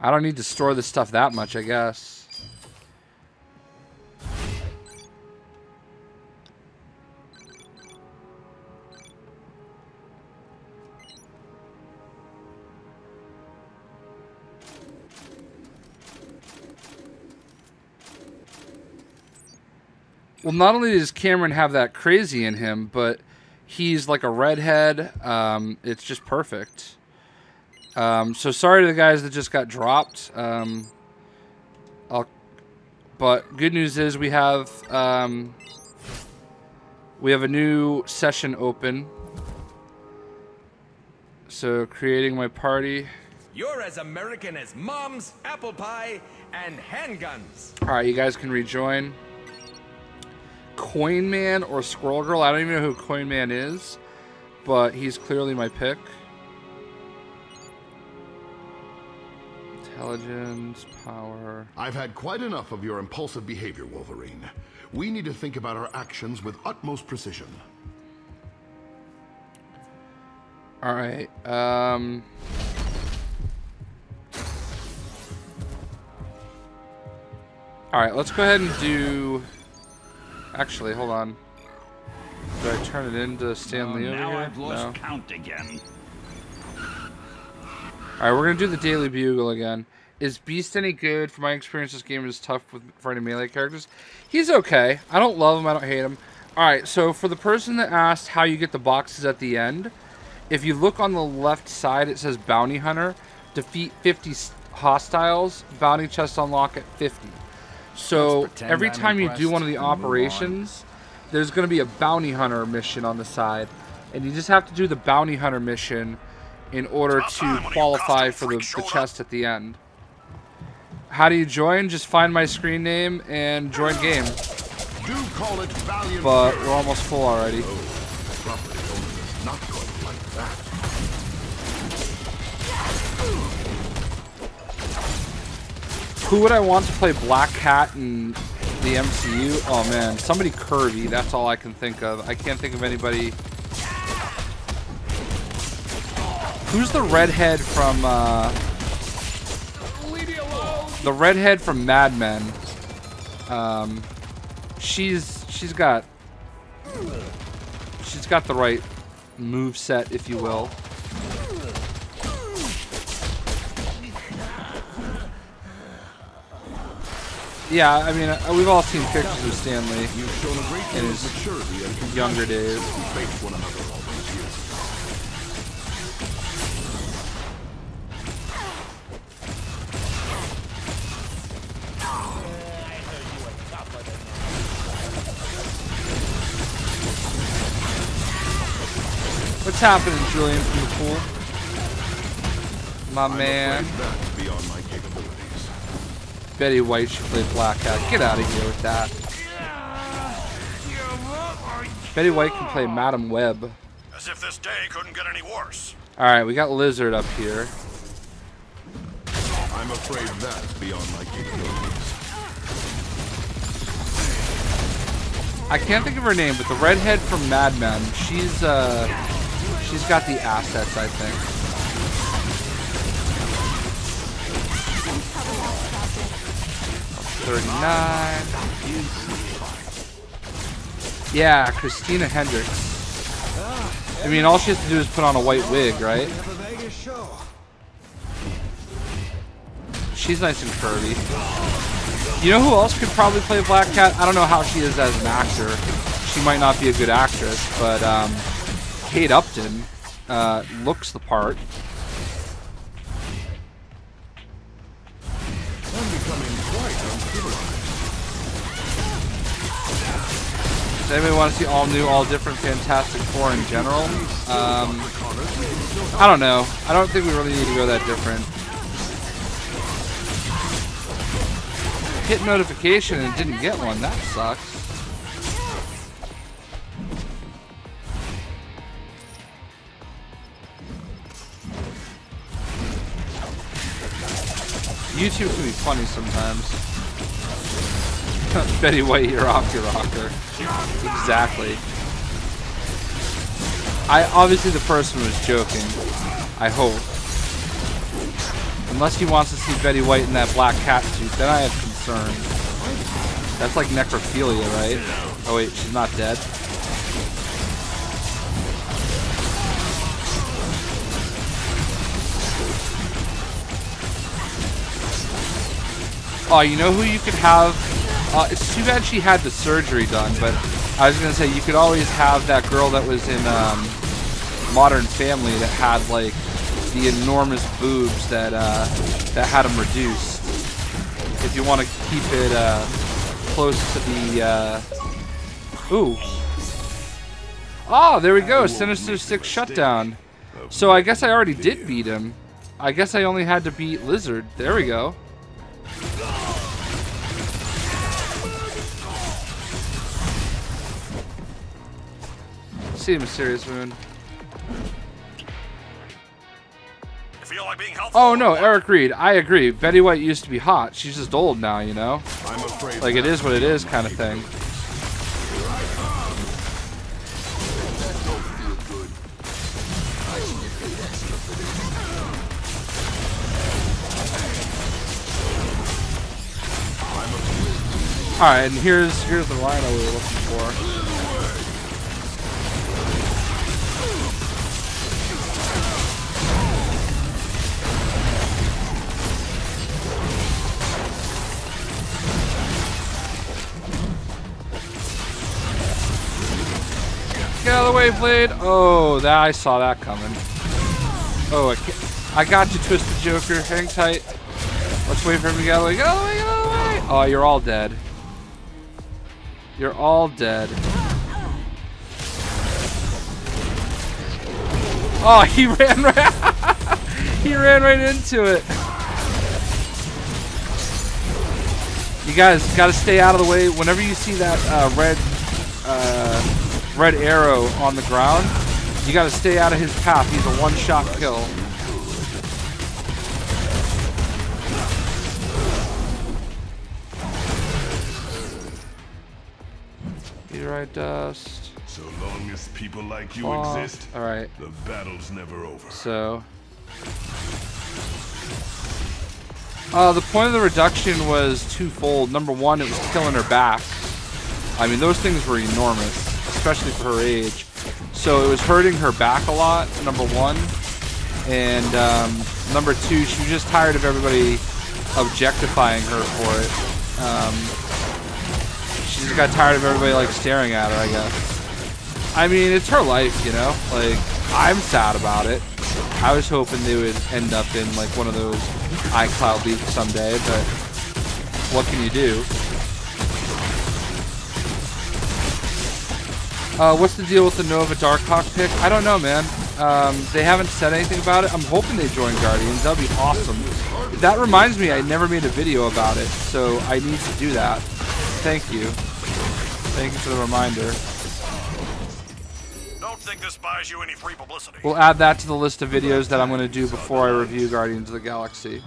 I don't need to store this stuff that much, I guess. Well, not only does Cameron have that crazy in him, but he's like a redhead. It's just perfect. So sorry to the guys that just got dropped. But good news is we have a new session open. So creating my party. You're as American as mom's apple pie and handguns. All right, you guys can rejoin. Coin Man or Squirrel Girl. I don't even know who Coin Man is, but he's clearly my pick. Intelligence, power. I've had quite enough of your impulsive behavior, Wolverine. We need to think about our actions with utmost precision. All right. All right, let's go ahead and do... Actually, hold on. Do I turn it into Stan Lee over now here? I've lost No. count again. Alright, we're going to do the Daily Bugle again. Is Beast any good? From my experience, this game is tough for any melee characters. He's okay. I don't love him. I don't hate him. Alright, so for the person that asked how you get the boxes at the end, if you look on the left side, it says Bounty Hunter. Defeat 50 hostiles. Bounty chest unlock at 50. So every time you do one of the operations, there's going to be a bounty hunter mission on the side, and you just have to do the bounty hunter mission in order to qualify for the chest at the end. How do you join? Just find my screen name and join game. But we're almost full already. Who would I want to play Black Cat in the MCU? Oh man, somebody curvy. That's all I can think of. I can't think of anybody. Who's the redhead from the redhead from Mad Men? She's got the right move set, if you will. Yeah, I mean, we've all seen pictures of Stan Lee in his younger days. What's happening, Julian, from the pool? My man. Betty White should play Black Cat. Get out of here with that. Betty White can play Madam Web. As if this day couldn't get any worse. Alright, we got Lizard up here. I'm afraid that's beyond my capabilities. I can't think of her name, but the redhead from Mad Men. She's got the assets, I think. $39. Yeah, Christina Hendricks. I mean, all she has to do is put on a white wig, right? She's nice and curvy. You know who else could probably play Black Cat? I don't know how she is as an actor. She might not be a good actress, but Kate Upton looks the part. Does anybody want to see all new, all different Fantastic Four in general? I don't know. I don't think we really need to go that different. Hit notification and didn't get one. That sucks. YouTube can be funny sometimes. Betty White, you're off your rocker. Exactly. Obviously the person was joking. I hope. Unless he wants to see Betty White in that black cat suit, then I have concerns. That's like necrophilia, right? Oh wait, she's not dead. Oh, you know who you could have? It's too bad she had the surgery done, but I was gonna say you could always have that girl that was in Modern Family that had like the enormous boobs that that had them reduced. If you want to keep it close to the ooh. Oh, there we go. Sinister 6 shutdown. So I guess I already did beat him. I guess I only had to beat Lizard. There we go. See, Mysterious Moon. Feel like being helpful? Oh no, Eric Reed. I agree. Betty White used to be hot. She's just old now, you know? Like it is what it is kind of thing. Alright, and here's the Rhino we were looking for. Get out of the way, Blade! Oh, that I saw that coming. Oh, I got you, Twisted Joker. Hang tight. Let's wait for him to get out of the way. Get out of the way! Get out of the way! Oh, you're all dead. You're all dead. Oh, he ran right. He ran right into it. You guys got to stay out of the way. Whenever you see that red arrow on the ground, you got to stay out of his path. He's a one-shot kill. Meteorite dust. So long as people like you exist, all right. The battle's never over. So, the point of the reduction was twofold. Number one, it was killing her back. I mean, those things were enormous, especially for her age. So it was hurting her back a lot, number one. And number two, she was just tired of everybody objectifying her for it. She just got tired of everybody like staring at her, I guess. I mean, it's her life, you know? Like, I'm sad about it. I was hoping they would end up in like one of those iCloud leaks someday, but what can you do? What's the deal with the Nova Darkhawk pick? I don't know, man. They haven't said anything about it. I'm hoping they join Guardians. That'd be awesome. That reminds me, I never made a video about it, so I need to do that. Thank you. Thank you for the reminder. Don't think this buys you any free publicity. We'll add that to the list of videos that I'm going to do before I review Guardians of the Galaxy.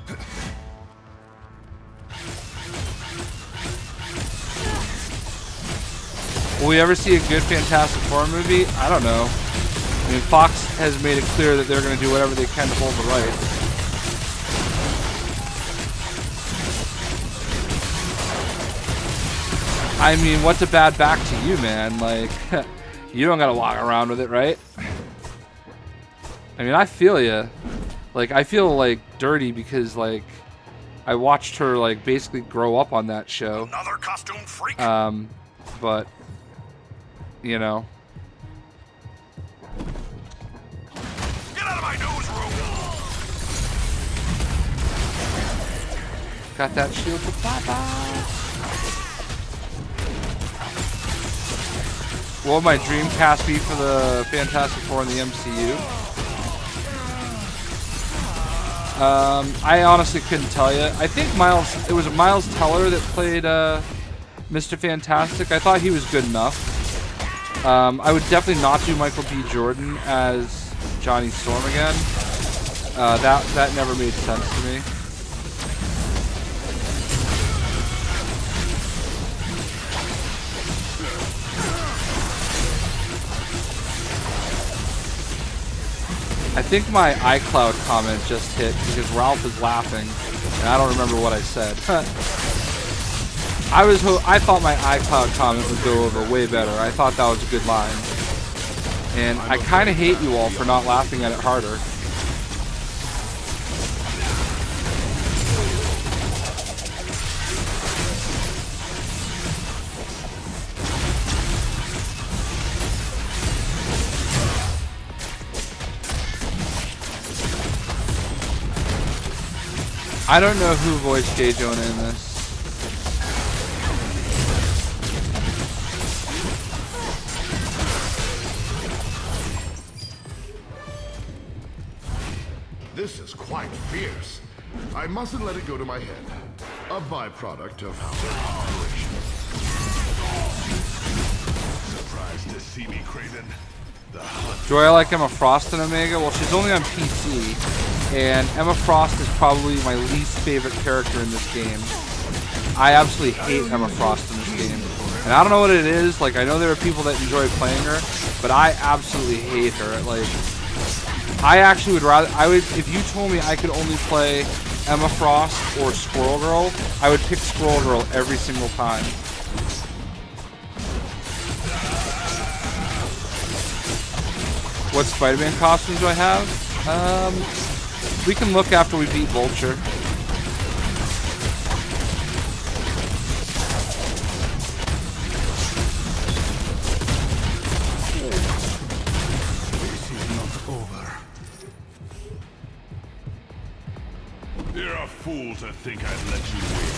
Will we ever see a good Fantastic Four movie? I don't know. I mean, Fox has made it clear that they're going to do whatever they can to hold the rights. I mean, what's a bad back to you, man? Like, you don't got to walk around with it, right? I mean, I feel you. Like, I feel, like, dirty because, like, I watched her, like, basically grow up on that show. Another costume freak. But, you know. Get out of my newsroom. Got that shield for Papa. What would my dream cast be for the Fantastic Four in the MCU? I honestly couldn't tell you. I think it was Miles Teller that played Mr. Fantastic. I thought he was good enough. I would definitely not do Michael B. Jordan as Johnny Storm again. That never made sense to me. I think my iCloud comment just hit because Ralph is laughing, and I don't remember what I said. I thought my iCloud comment would go over way better. I thought that was a good line. And I kind of hate you all for not laughing at it harder. I don't know who voiced J. Jonah in this. This is quite fierce. I mustn't let it go to my head. A byproduct of our operation. Surprised to see me, Craven. Do I like Emma Frost in Omega? Well, she's only on PC, and Emma Frost is probably my least favorite character in this game. I absolutely hate Emma Frost in this game. And I don't know what it is, like, I know there are people that enjoy playing her, but I absolutely hate her. Like, I actually would rather, if you told me I could only play Emma Frost or Squirrel Girl, I would pick Squirrel Girl every single time. What Spider-Man costumes do I have? We can look after we beat Vulture. This is not over. You're a fool to think I'd let you win.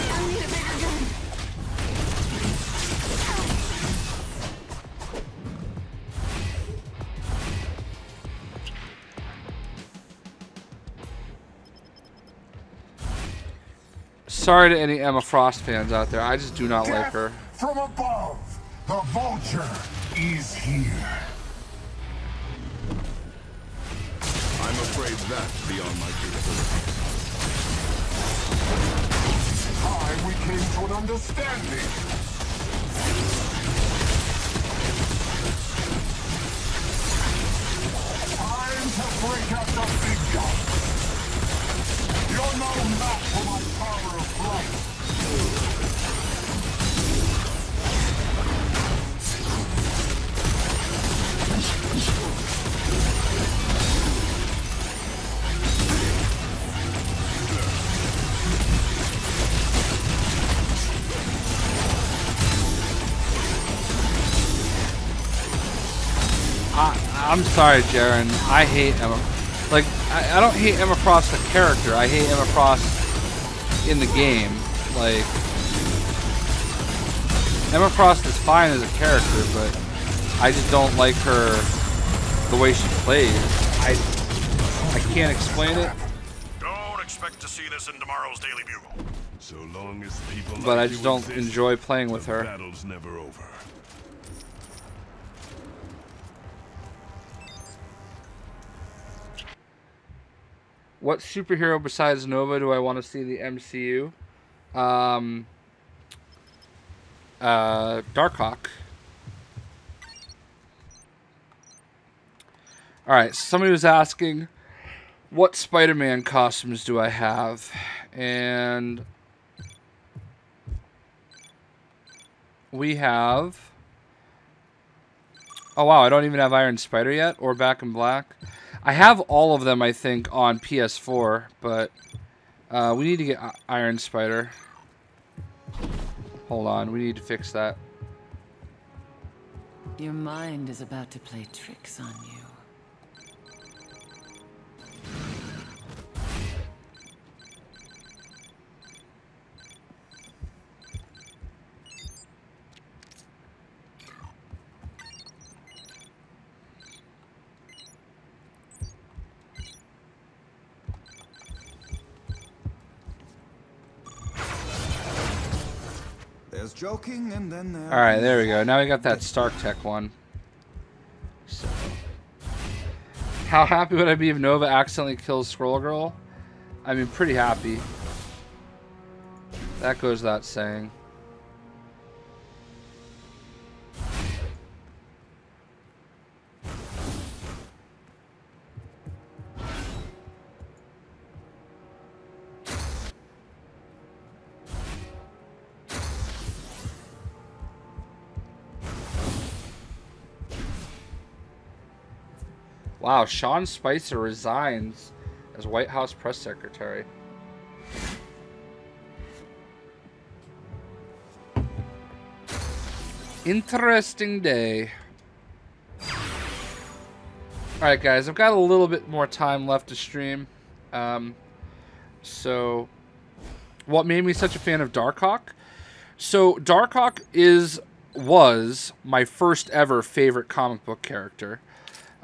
I need a bigger gun. Sorry to any Emma Frost fans out there. I just do not like her. From above, the Vulture is here. I'm afraid that's beyond my capabilities. Time we came to an understanding. Time to break out the big guns. You're no match for my power of flight. I'm sorry, Jaren. I hate Emma. Like, I don't hate Emma Frost the character. I hate Emma Frost in the game. Like, Emma Frost is fine as a character, but I just don't like her the way she plays. I can't explain it. Don't expect to see this in tomorrow's Daily Bugle. So long as people But like I just you don't exist, enjoy playing with the her. battle's never over. What superhero besides Nova do I want to see in the MCU? Darkhawk. Alright, somebody was asking, what Spider-Man costumes do I have? And we have... Oh wow, I don't even have Iron Spider yet, or Back in Black. I have all of them, I think, on PS4, but we need to get Iron Spider. Hold on, we need to fix that. Your mind is about to play tricks on you. There's joking and then there's... Alright, there we go. Now we got that Stark Tech one. So. How happy would I be if Nova accidentally kills Scroll Girl? I mean, pretty happy. That goes without saying. Wow, Sean Spicer resigns as White House press secretary. Interesting day. Alright guys, I've got a little bit more time left to stream. So, what made me such a fan of Darkhawk? So, Darkhawk was my first ever favorite comic book character.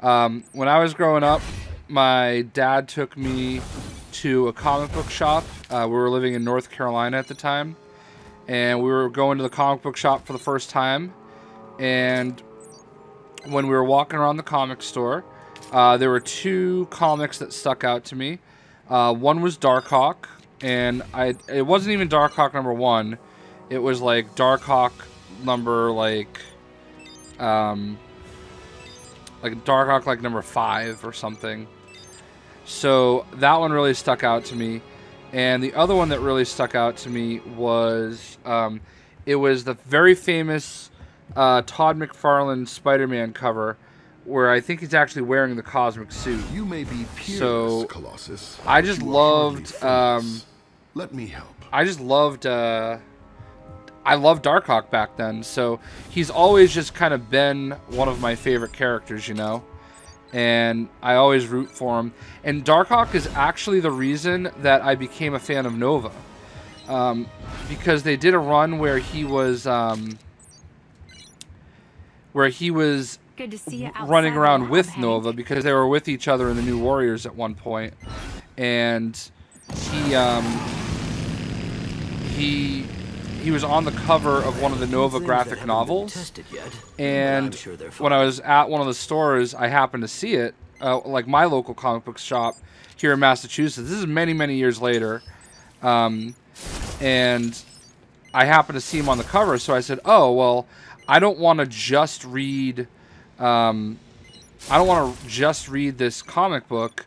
When I was growing up, my dad took me to a comic book shop. We were living in North Carolina at the time. And we were going to the comic book shop for the first time. And when we were walking around the comic store, there were two comics that stuck out to me. One was Darkhawk. And it wasn't even Darkhawk number 1. It was like Darkhawk number Darkhawk like number 5 or something. So that one really stuck out to me. And the other one that really stuck out to me was it was the very famous Todd McFarlane Spider-Man cover, where I think he's actually wearing the cosmic suit. You may be peerless, so Colossus, I just loved let me help. I loved Darkhawk back then, so he's always just kind of been one of my favorite characters, you know? And I always root for him. And Darkhawk is actually the reason that I became a fan of Nova. Because they did a run where he was Good to see you running around with Nova, because they were with each other in the New Warriors at one point. And he was on the cover of one of the Nova graphic novels, and when I was at one of the stores, I happened to see it, like my local comic book shop here in Massachusetts. This is many, many years later, and I happened to see him on the cover, so I said, oh, well, I don't want to just read this comic book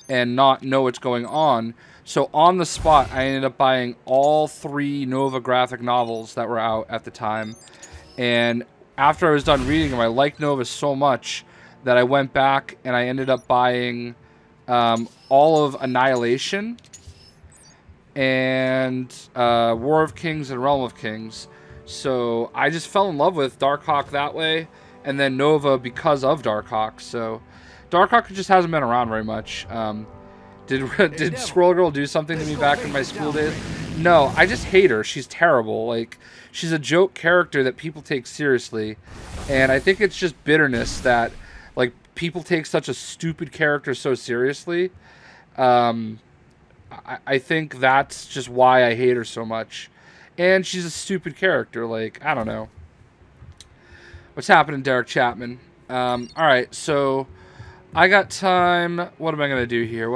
and not know what's going on. So on the spot, I ended up buying all 3 Nova graphic novels that were out at the time. And after I was done reading them, I liked Nova so much that I went back and I ended up buying all of Annihilation and War of Kings and Realm of Kings. So I just fell in love with Darkhawk that way, and then Nova because of Darkhawk. So Darkhawk just hasn't been around very much. Did Squirrel Girl do something to me back in my school days? No, I just hate her. She's terrible. Like, she's a joke character that people take seriously. And I think it's just bitterness that, like, people take such a stupid character so seriously. I think that's just why I hate her so much. And she's a stupid character. Like, I don't know. What's happening, Derek Chapman? Alright, so I got time. What am I going to do here?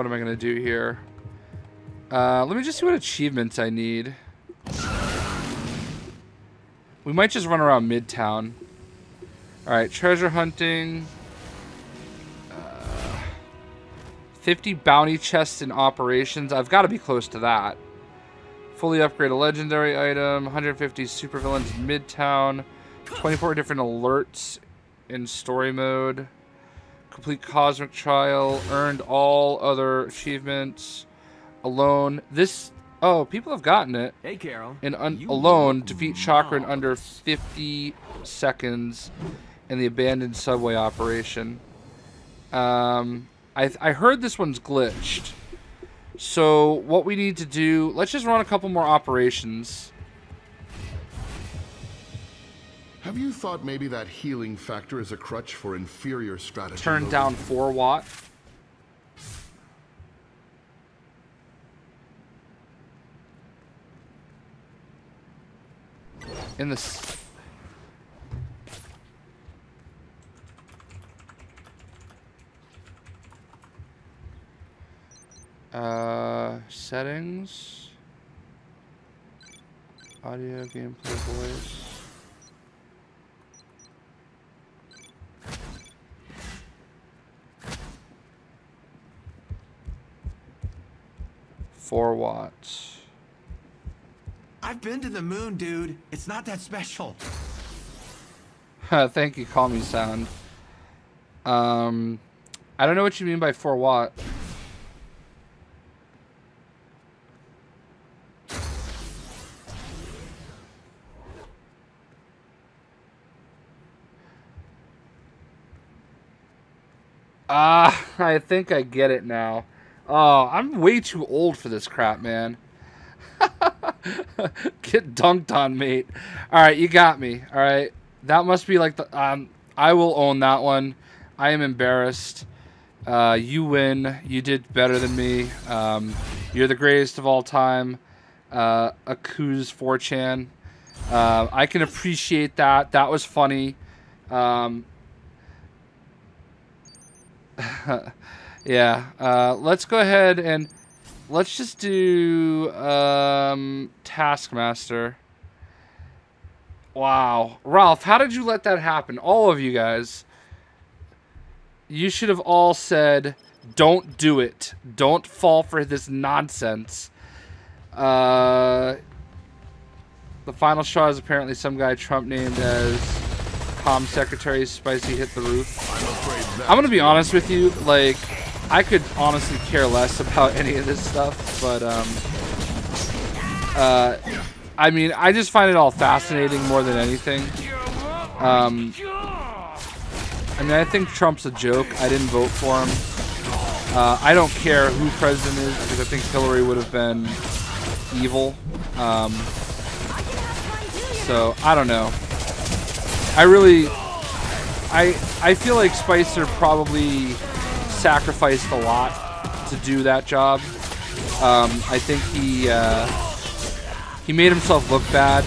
Let me just see what achievements I need. We might just run around Midtown. Alright, treasure hunting. 50 bounty chests in operations. I've got to be close to that. Fully upgrade a legendary item. 150 supervillains in Midtown. 24 different alerts in story mode. Complete cosmic trial. Earned all other achievements. Alone. This... Oh, people have gotten it. Hey, Carol. Alone, defeat Chakra in under 50 seconds in the abandoned subway operation. I heard this one's glitched. So what we need to do, let's just run a couple more operations. Have you thought maybe that healing factor is a crutch for inferior strategy? Turn down 4 watt. In this. Settings. Audio, gameplay, voice. Four watts. I've been to the moon, dude. It's not that special. Thank you, Call Me Sound. I don't know what you mean by 4 watt. I think I get it now. Oh, I'm way too old for this crap, man. Get dunked on, mate. Alright, you got me. Alright. That must be like the... I will own that one. I am embarrassed. You win. You did better than me. You're the greatest of all time. Aku's 4chan. I can appreciate that. That was funny. Yeah. Let's go ahead and... Let's just do Taskmaster. Wow. Ralph, how did you let that happen? All of you guys. You should have all said, don't do it. Don't fall for this nonsense. The final straw is apparently some guy Trump named as Comm Secretary Spicy hit the roof. I'm going to be honest with you. Like... I could honestly care less about any of this stuff, but, I mean, I just find it all fascinating more than anything. I mean, I think Trump's a joke. I didn't vote for him. I don't care who president is, because I think Hillary would have been evil. So, I don't know. I feel like Spicer probably... sacrificed a lot to do that job. I think he made himself look bad,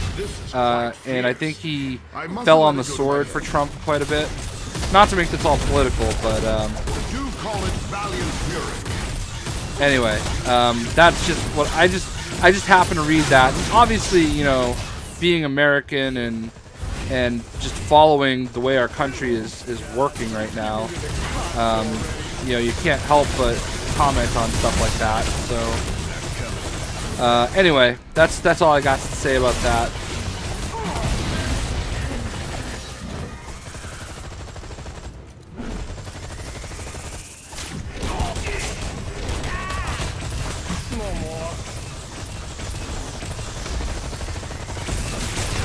and I think he fell on the sword for Trump quite a bit. Not to make this all political, but anyway, that's just what I just happened to read that. And obviously, you know, being American and just following the way our country is working right now. You know, you can't help but comment on stuff like that. So, anyway, that's all I got to say about that.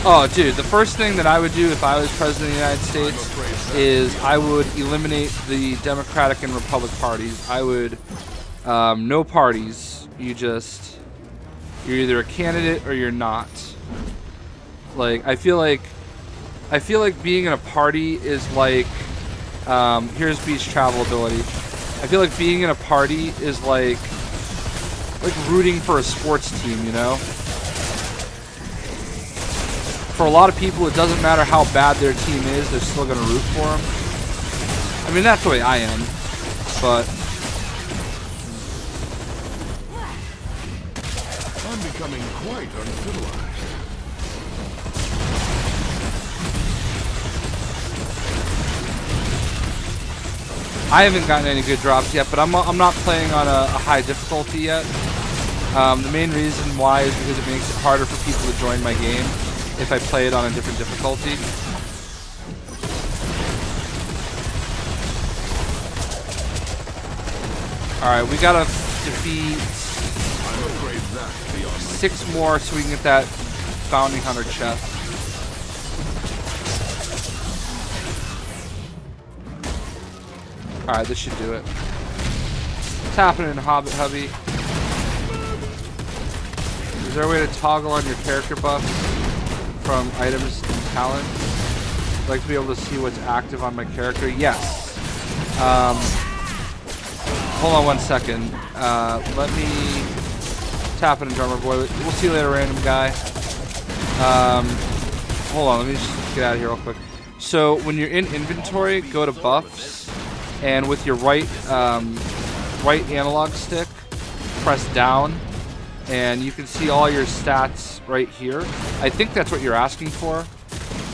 Oh, dude, the first thing that I would do if I was president of the United States is I would eliminate the Democratic and Republican parties. I would, no parties. You're either a candidate or you're not. Like, I feel like being in a party is like, here's Beach travel ability. I feel like being in a party is like rooting for a sports team, you know? For a lot of people, it doesn't matter how bad their team is, they're still going to root for them. I mean, that's the way I am, but... I'm becoming quite uncivilized. I haven't gotten any good drops yet, but I'm not playing on a high difficulty yet. The main reason why is because it makes it harder for people to join my game if I play it on a different difficulty. Alright, we gotta defeat 6 more so we can get that bounty hunter chest. Alright, this should do it. What's happening, Hobbit Hubby? Is there a way to toggle on your character buffs from items and talents? I'd like to be able to see what's active on my character. Yes. Hold on 1 second. Let me tap in, drummer boy. We'll see you later, random guy. Hold on, let me just get out of here real quick. So when you're in inventory, go to buffs, and with your right analog stick, press down, and you can see all your stats right here. I think that's what you're asking for.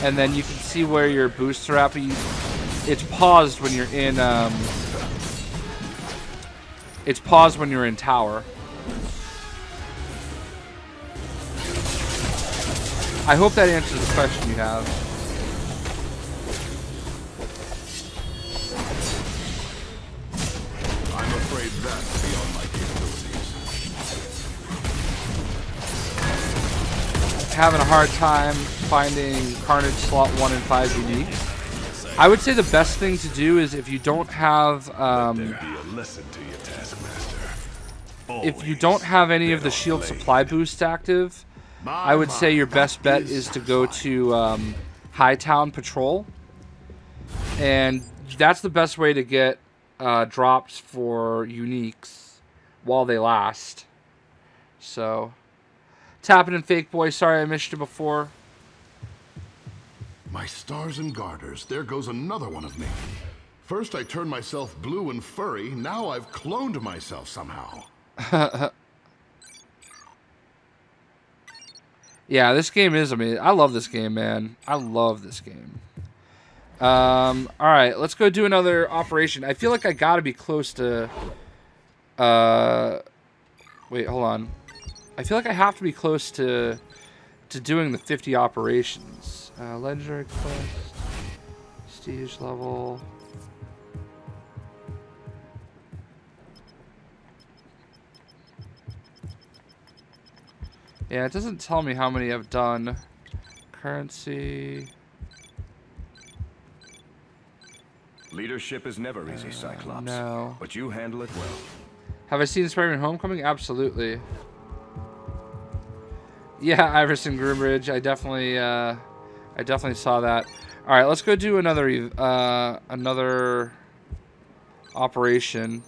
And then you can see where your boosts are at, but it's paused when you're in it's paused when you're in tower. I hope that answers the question you have. I'm afraid that's beyond my capabilities. Having a hard time finding Carnage slot 1 and 5 unique. I would say the best thing to do is if you don't have if you don't have any of the shield supply boosts active, I would say your best bet is to go to Hightown Patrol, and that's the best way to get drops for uniques while they last. So, tapping in, Fake Boy. Sorry I missed you before. My stars and garters, there goes another one of me. First I turned myself blue and furry, now I've cloned myself somehow. Yeah, this game is amazing. I love this game, man. I love this game. Alright, let's go do another operation. I feel like I gotta be close to... wait, hold on. I feel like I have to be close to doing the 50 operations. Legendary quest, prestige level. Yeah, it doesn't tell me how many I've done. Currency. Leadership is never easy, Cyclops. No. But you handle it well. Have I seen Spider-Man Homecoming? Absolutely. Yeah, Iverson Groombridge. I definitely saw that. All right, let's go do another operation.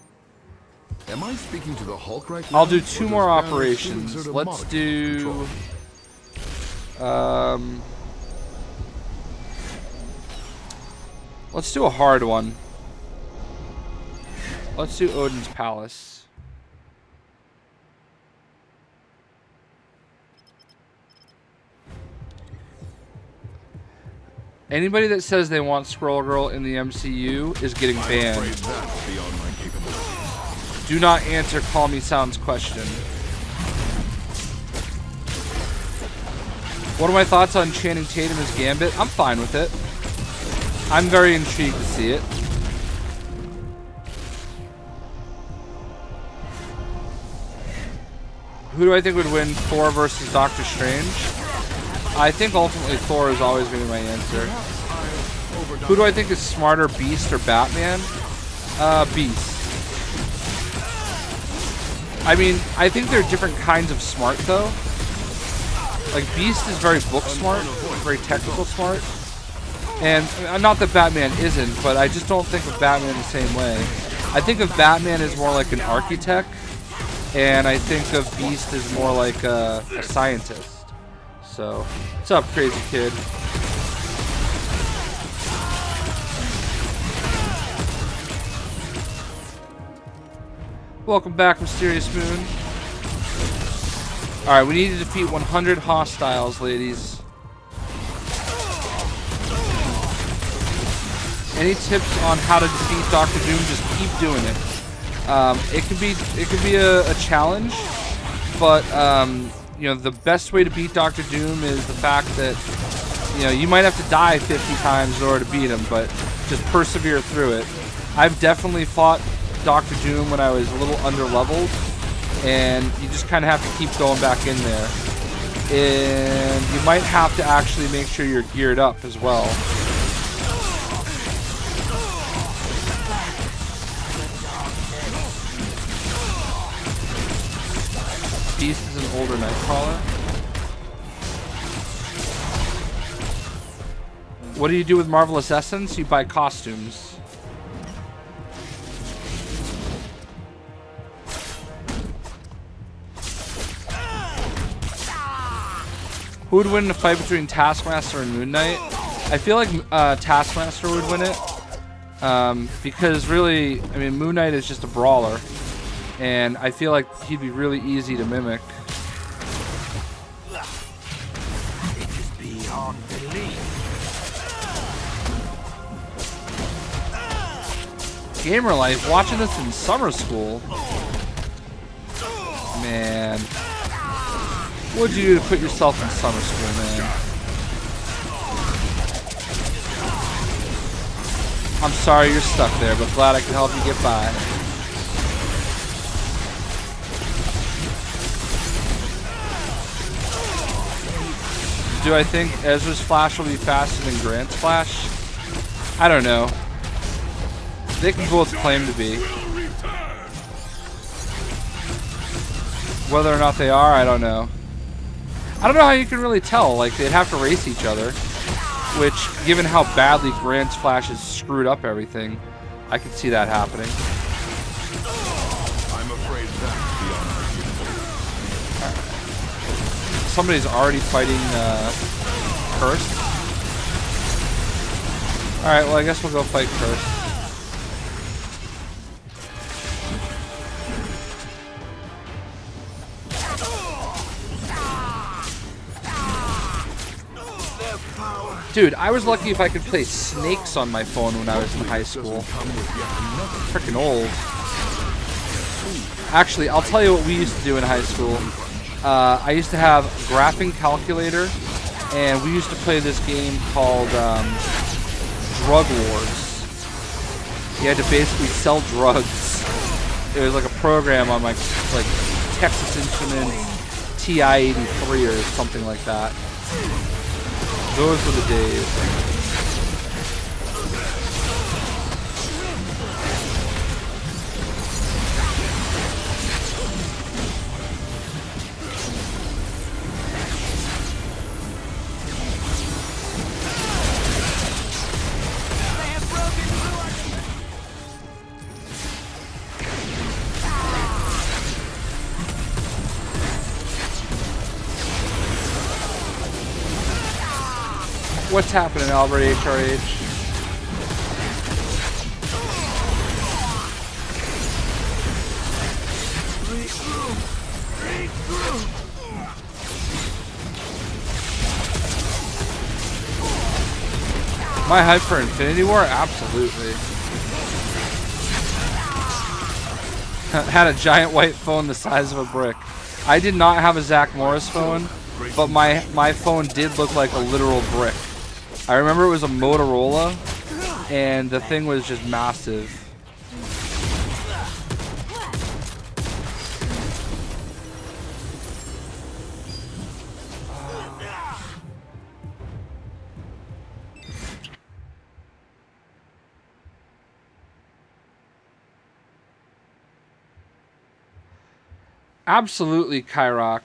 Am I speaking to the Hulk right now? I'll do 2 more operations. Let's do let's do a hard one. Let's do Odin's Palace. Anybody that says they want Squirrel Girl in the MCU is getting banned. Do not answer Call Me Sound's question. What are my thoughts on Channing Tatum as Gambit? I'm fine with it. I'm very intrigued to see it. Who do I think would win, Thor versus Doctor Strange? I think ultimately Thor is always going to be my answer. Who do I think is smarter, Beast or Batman? Beast. I mean, I think they're different kinds of smart, though. Like, Beast is very book smart, very technical smart. And not that Batman isn't, but I just don't think of Batman the same way. I think of Batman as more like an architect, and I think of Beast as more like a scientist. So, what's up, crazy kid? Welcome back, Mysterious Moon. Alright, we need to defeat 100 hostiles, ladies. any tips on how to defeat Dr. Doom, just keep doing it. It can be a challenge, but you know, the best way to beat Dr. Doom is the fact that, you know, you might have to die 50 times in order to beat him, but just persevere through it. I've definitely fought Dr. Doom when I was a little under-leveled, and you just kind of have to keep going back in there. And you might have to actually make sure you're geared up as well. Beast is an older Nightcrawler. What do you do with Marvelous Essence? You buy costumes. Who would win in a fight between Taskmaster and Moon Knight? I feel like Taskmaster would win it. Because really, I mean, Moon Knight is just a brawler. And I feel like he'd be really easy to mimic. It is beyond belief. Gamer life, watching this in summer school. Man. What'd you do to put yourself in summer school, man? I'm sorry you're stuck there, but glad I could help you get by. Do I think Ezra's flash will be faster than Grant's flash? I don't know. They can both claim to be. Whether or not they are, I don't know. I don't know how you can really tell. Like, they'd have to race each other. Which, given how badly Grant's flash has screwed up everything, I could see that happening. I'm afraid that's beyond our capability. Somebody's already fighting Curse. Alright, well I guess we'll go fight Curse. Dude, I was lucky if I could play Snakes on my phone when I was in high school. Freaking old. Actually, I'll tell you what we used to do in high school. I used to have a graphing calculator, and we used to play this game called Drug Wars. You had to basically sell drugs. It was like a program on like Texas Instruments TI-83 or something like that. Those were the days. What's happening, Albert HRH? Am I hyped for Infinity War? Absolutely. Had a giant white phone the size of a brick. I did not have a Zach Morris phone, but my phone did look like a literal brick. I remember it was a Motorola, and the thing was just massive. Absolutely, Kyrock.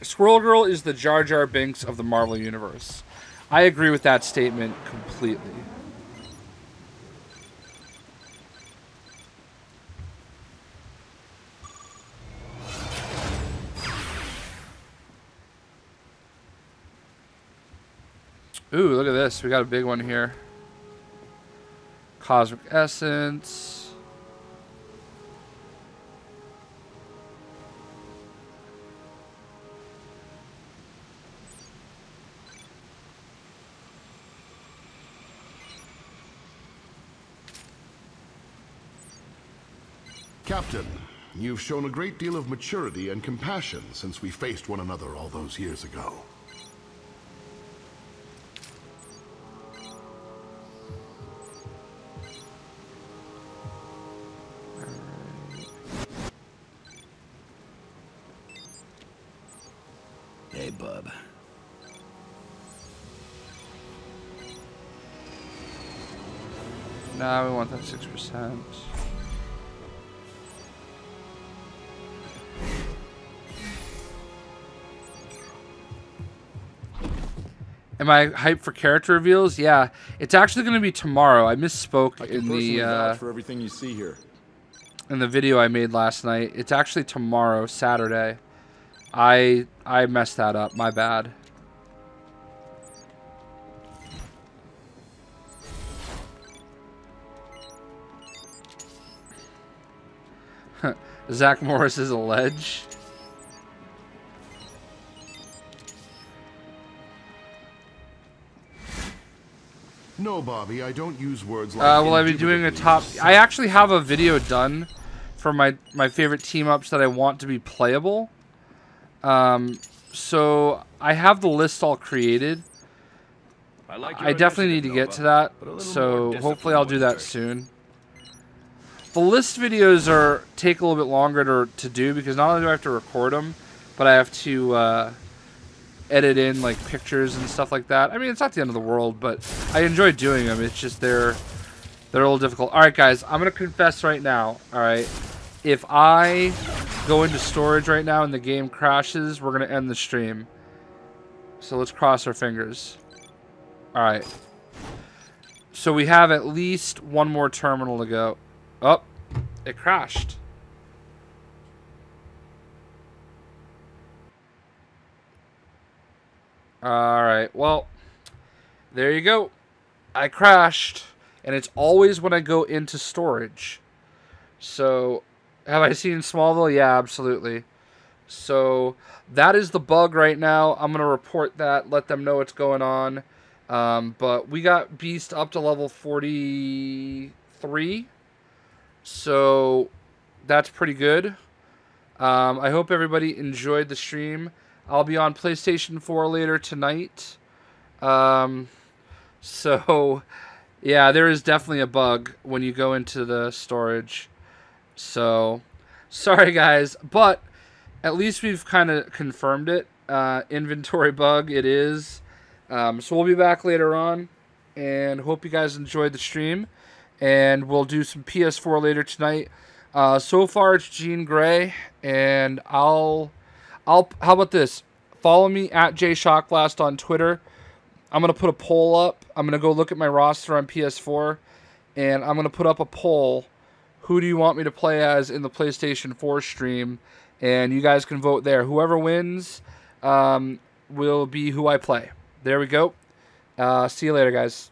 Squirrel Girl is the Jar Jar Binks of the Marvel Universe. I agree with that statement completely. Ooh, look at this. We got a big one here. Cosmic Essence. Captain, you've shown a great deal of maturity and compassion since we faced one another all those years ago. Hey, bub. Nah, we want that 6%. Am I hyped for character reveals? Yeah, it's actually going to be tomorrow. I misspoke in the for everything you see here. In the video I made last night. It's actually tomorrow, Saturday. I messed that up. My bad. Zach Morris is a ledge. No, Bobby, I don't use words like will I be doing a top... I actually have a video done for my favorite team-ups that I want to be playable. So I have the list all created. I definitely need to get to that, so hopefully I'll do that soon. The list videos take a little bit longer to do because not only do I have to record them, but I have to edit in like pictures and stuff like that. I mean, it's not the end of the world, but I enjoy doing them. It's just they're a little difficult. All right, guys, I'm gonna confess right now. All right, if I go into storage right now and the game crashes, we're gonna end the stream. So let's cross our fingers. All right. So we have at least one more terminal to go. Oh, it crashed. Alright, well, there you go. I crashed, and it's always when I go into storage. So, have I seen Smallville? Yeah, absolutely. So, that is the bug right now. I'm going to report that, let them know what's going on. But we got Beast up to level 43. So, that's pretty good. I hope everybody enjoyed the stream. I'll be on PlayStation 4 later tonight. So, yeah, there is definitely a bug when you go into the storage. So, sorry guys, but at least we've kind of confirmed it. Inventory bug, it is. So we'll be back later on, and hope you guys enjoyed the stream. And we'll do some PS4 later tonight. So far it's Jean Grey, and how about this? Follow me at JayShockblast on Twitter. I'm going to put a poll up. I'm going to go look at my roster on PS4, and I'm going to put up a poll. Who do you want me to play as in the PlayStation 4 stream? And you guys can vote there. Whoever wins will be who I play. There we go. See you later, guys.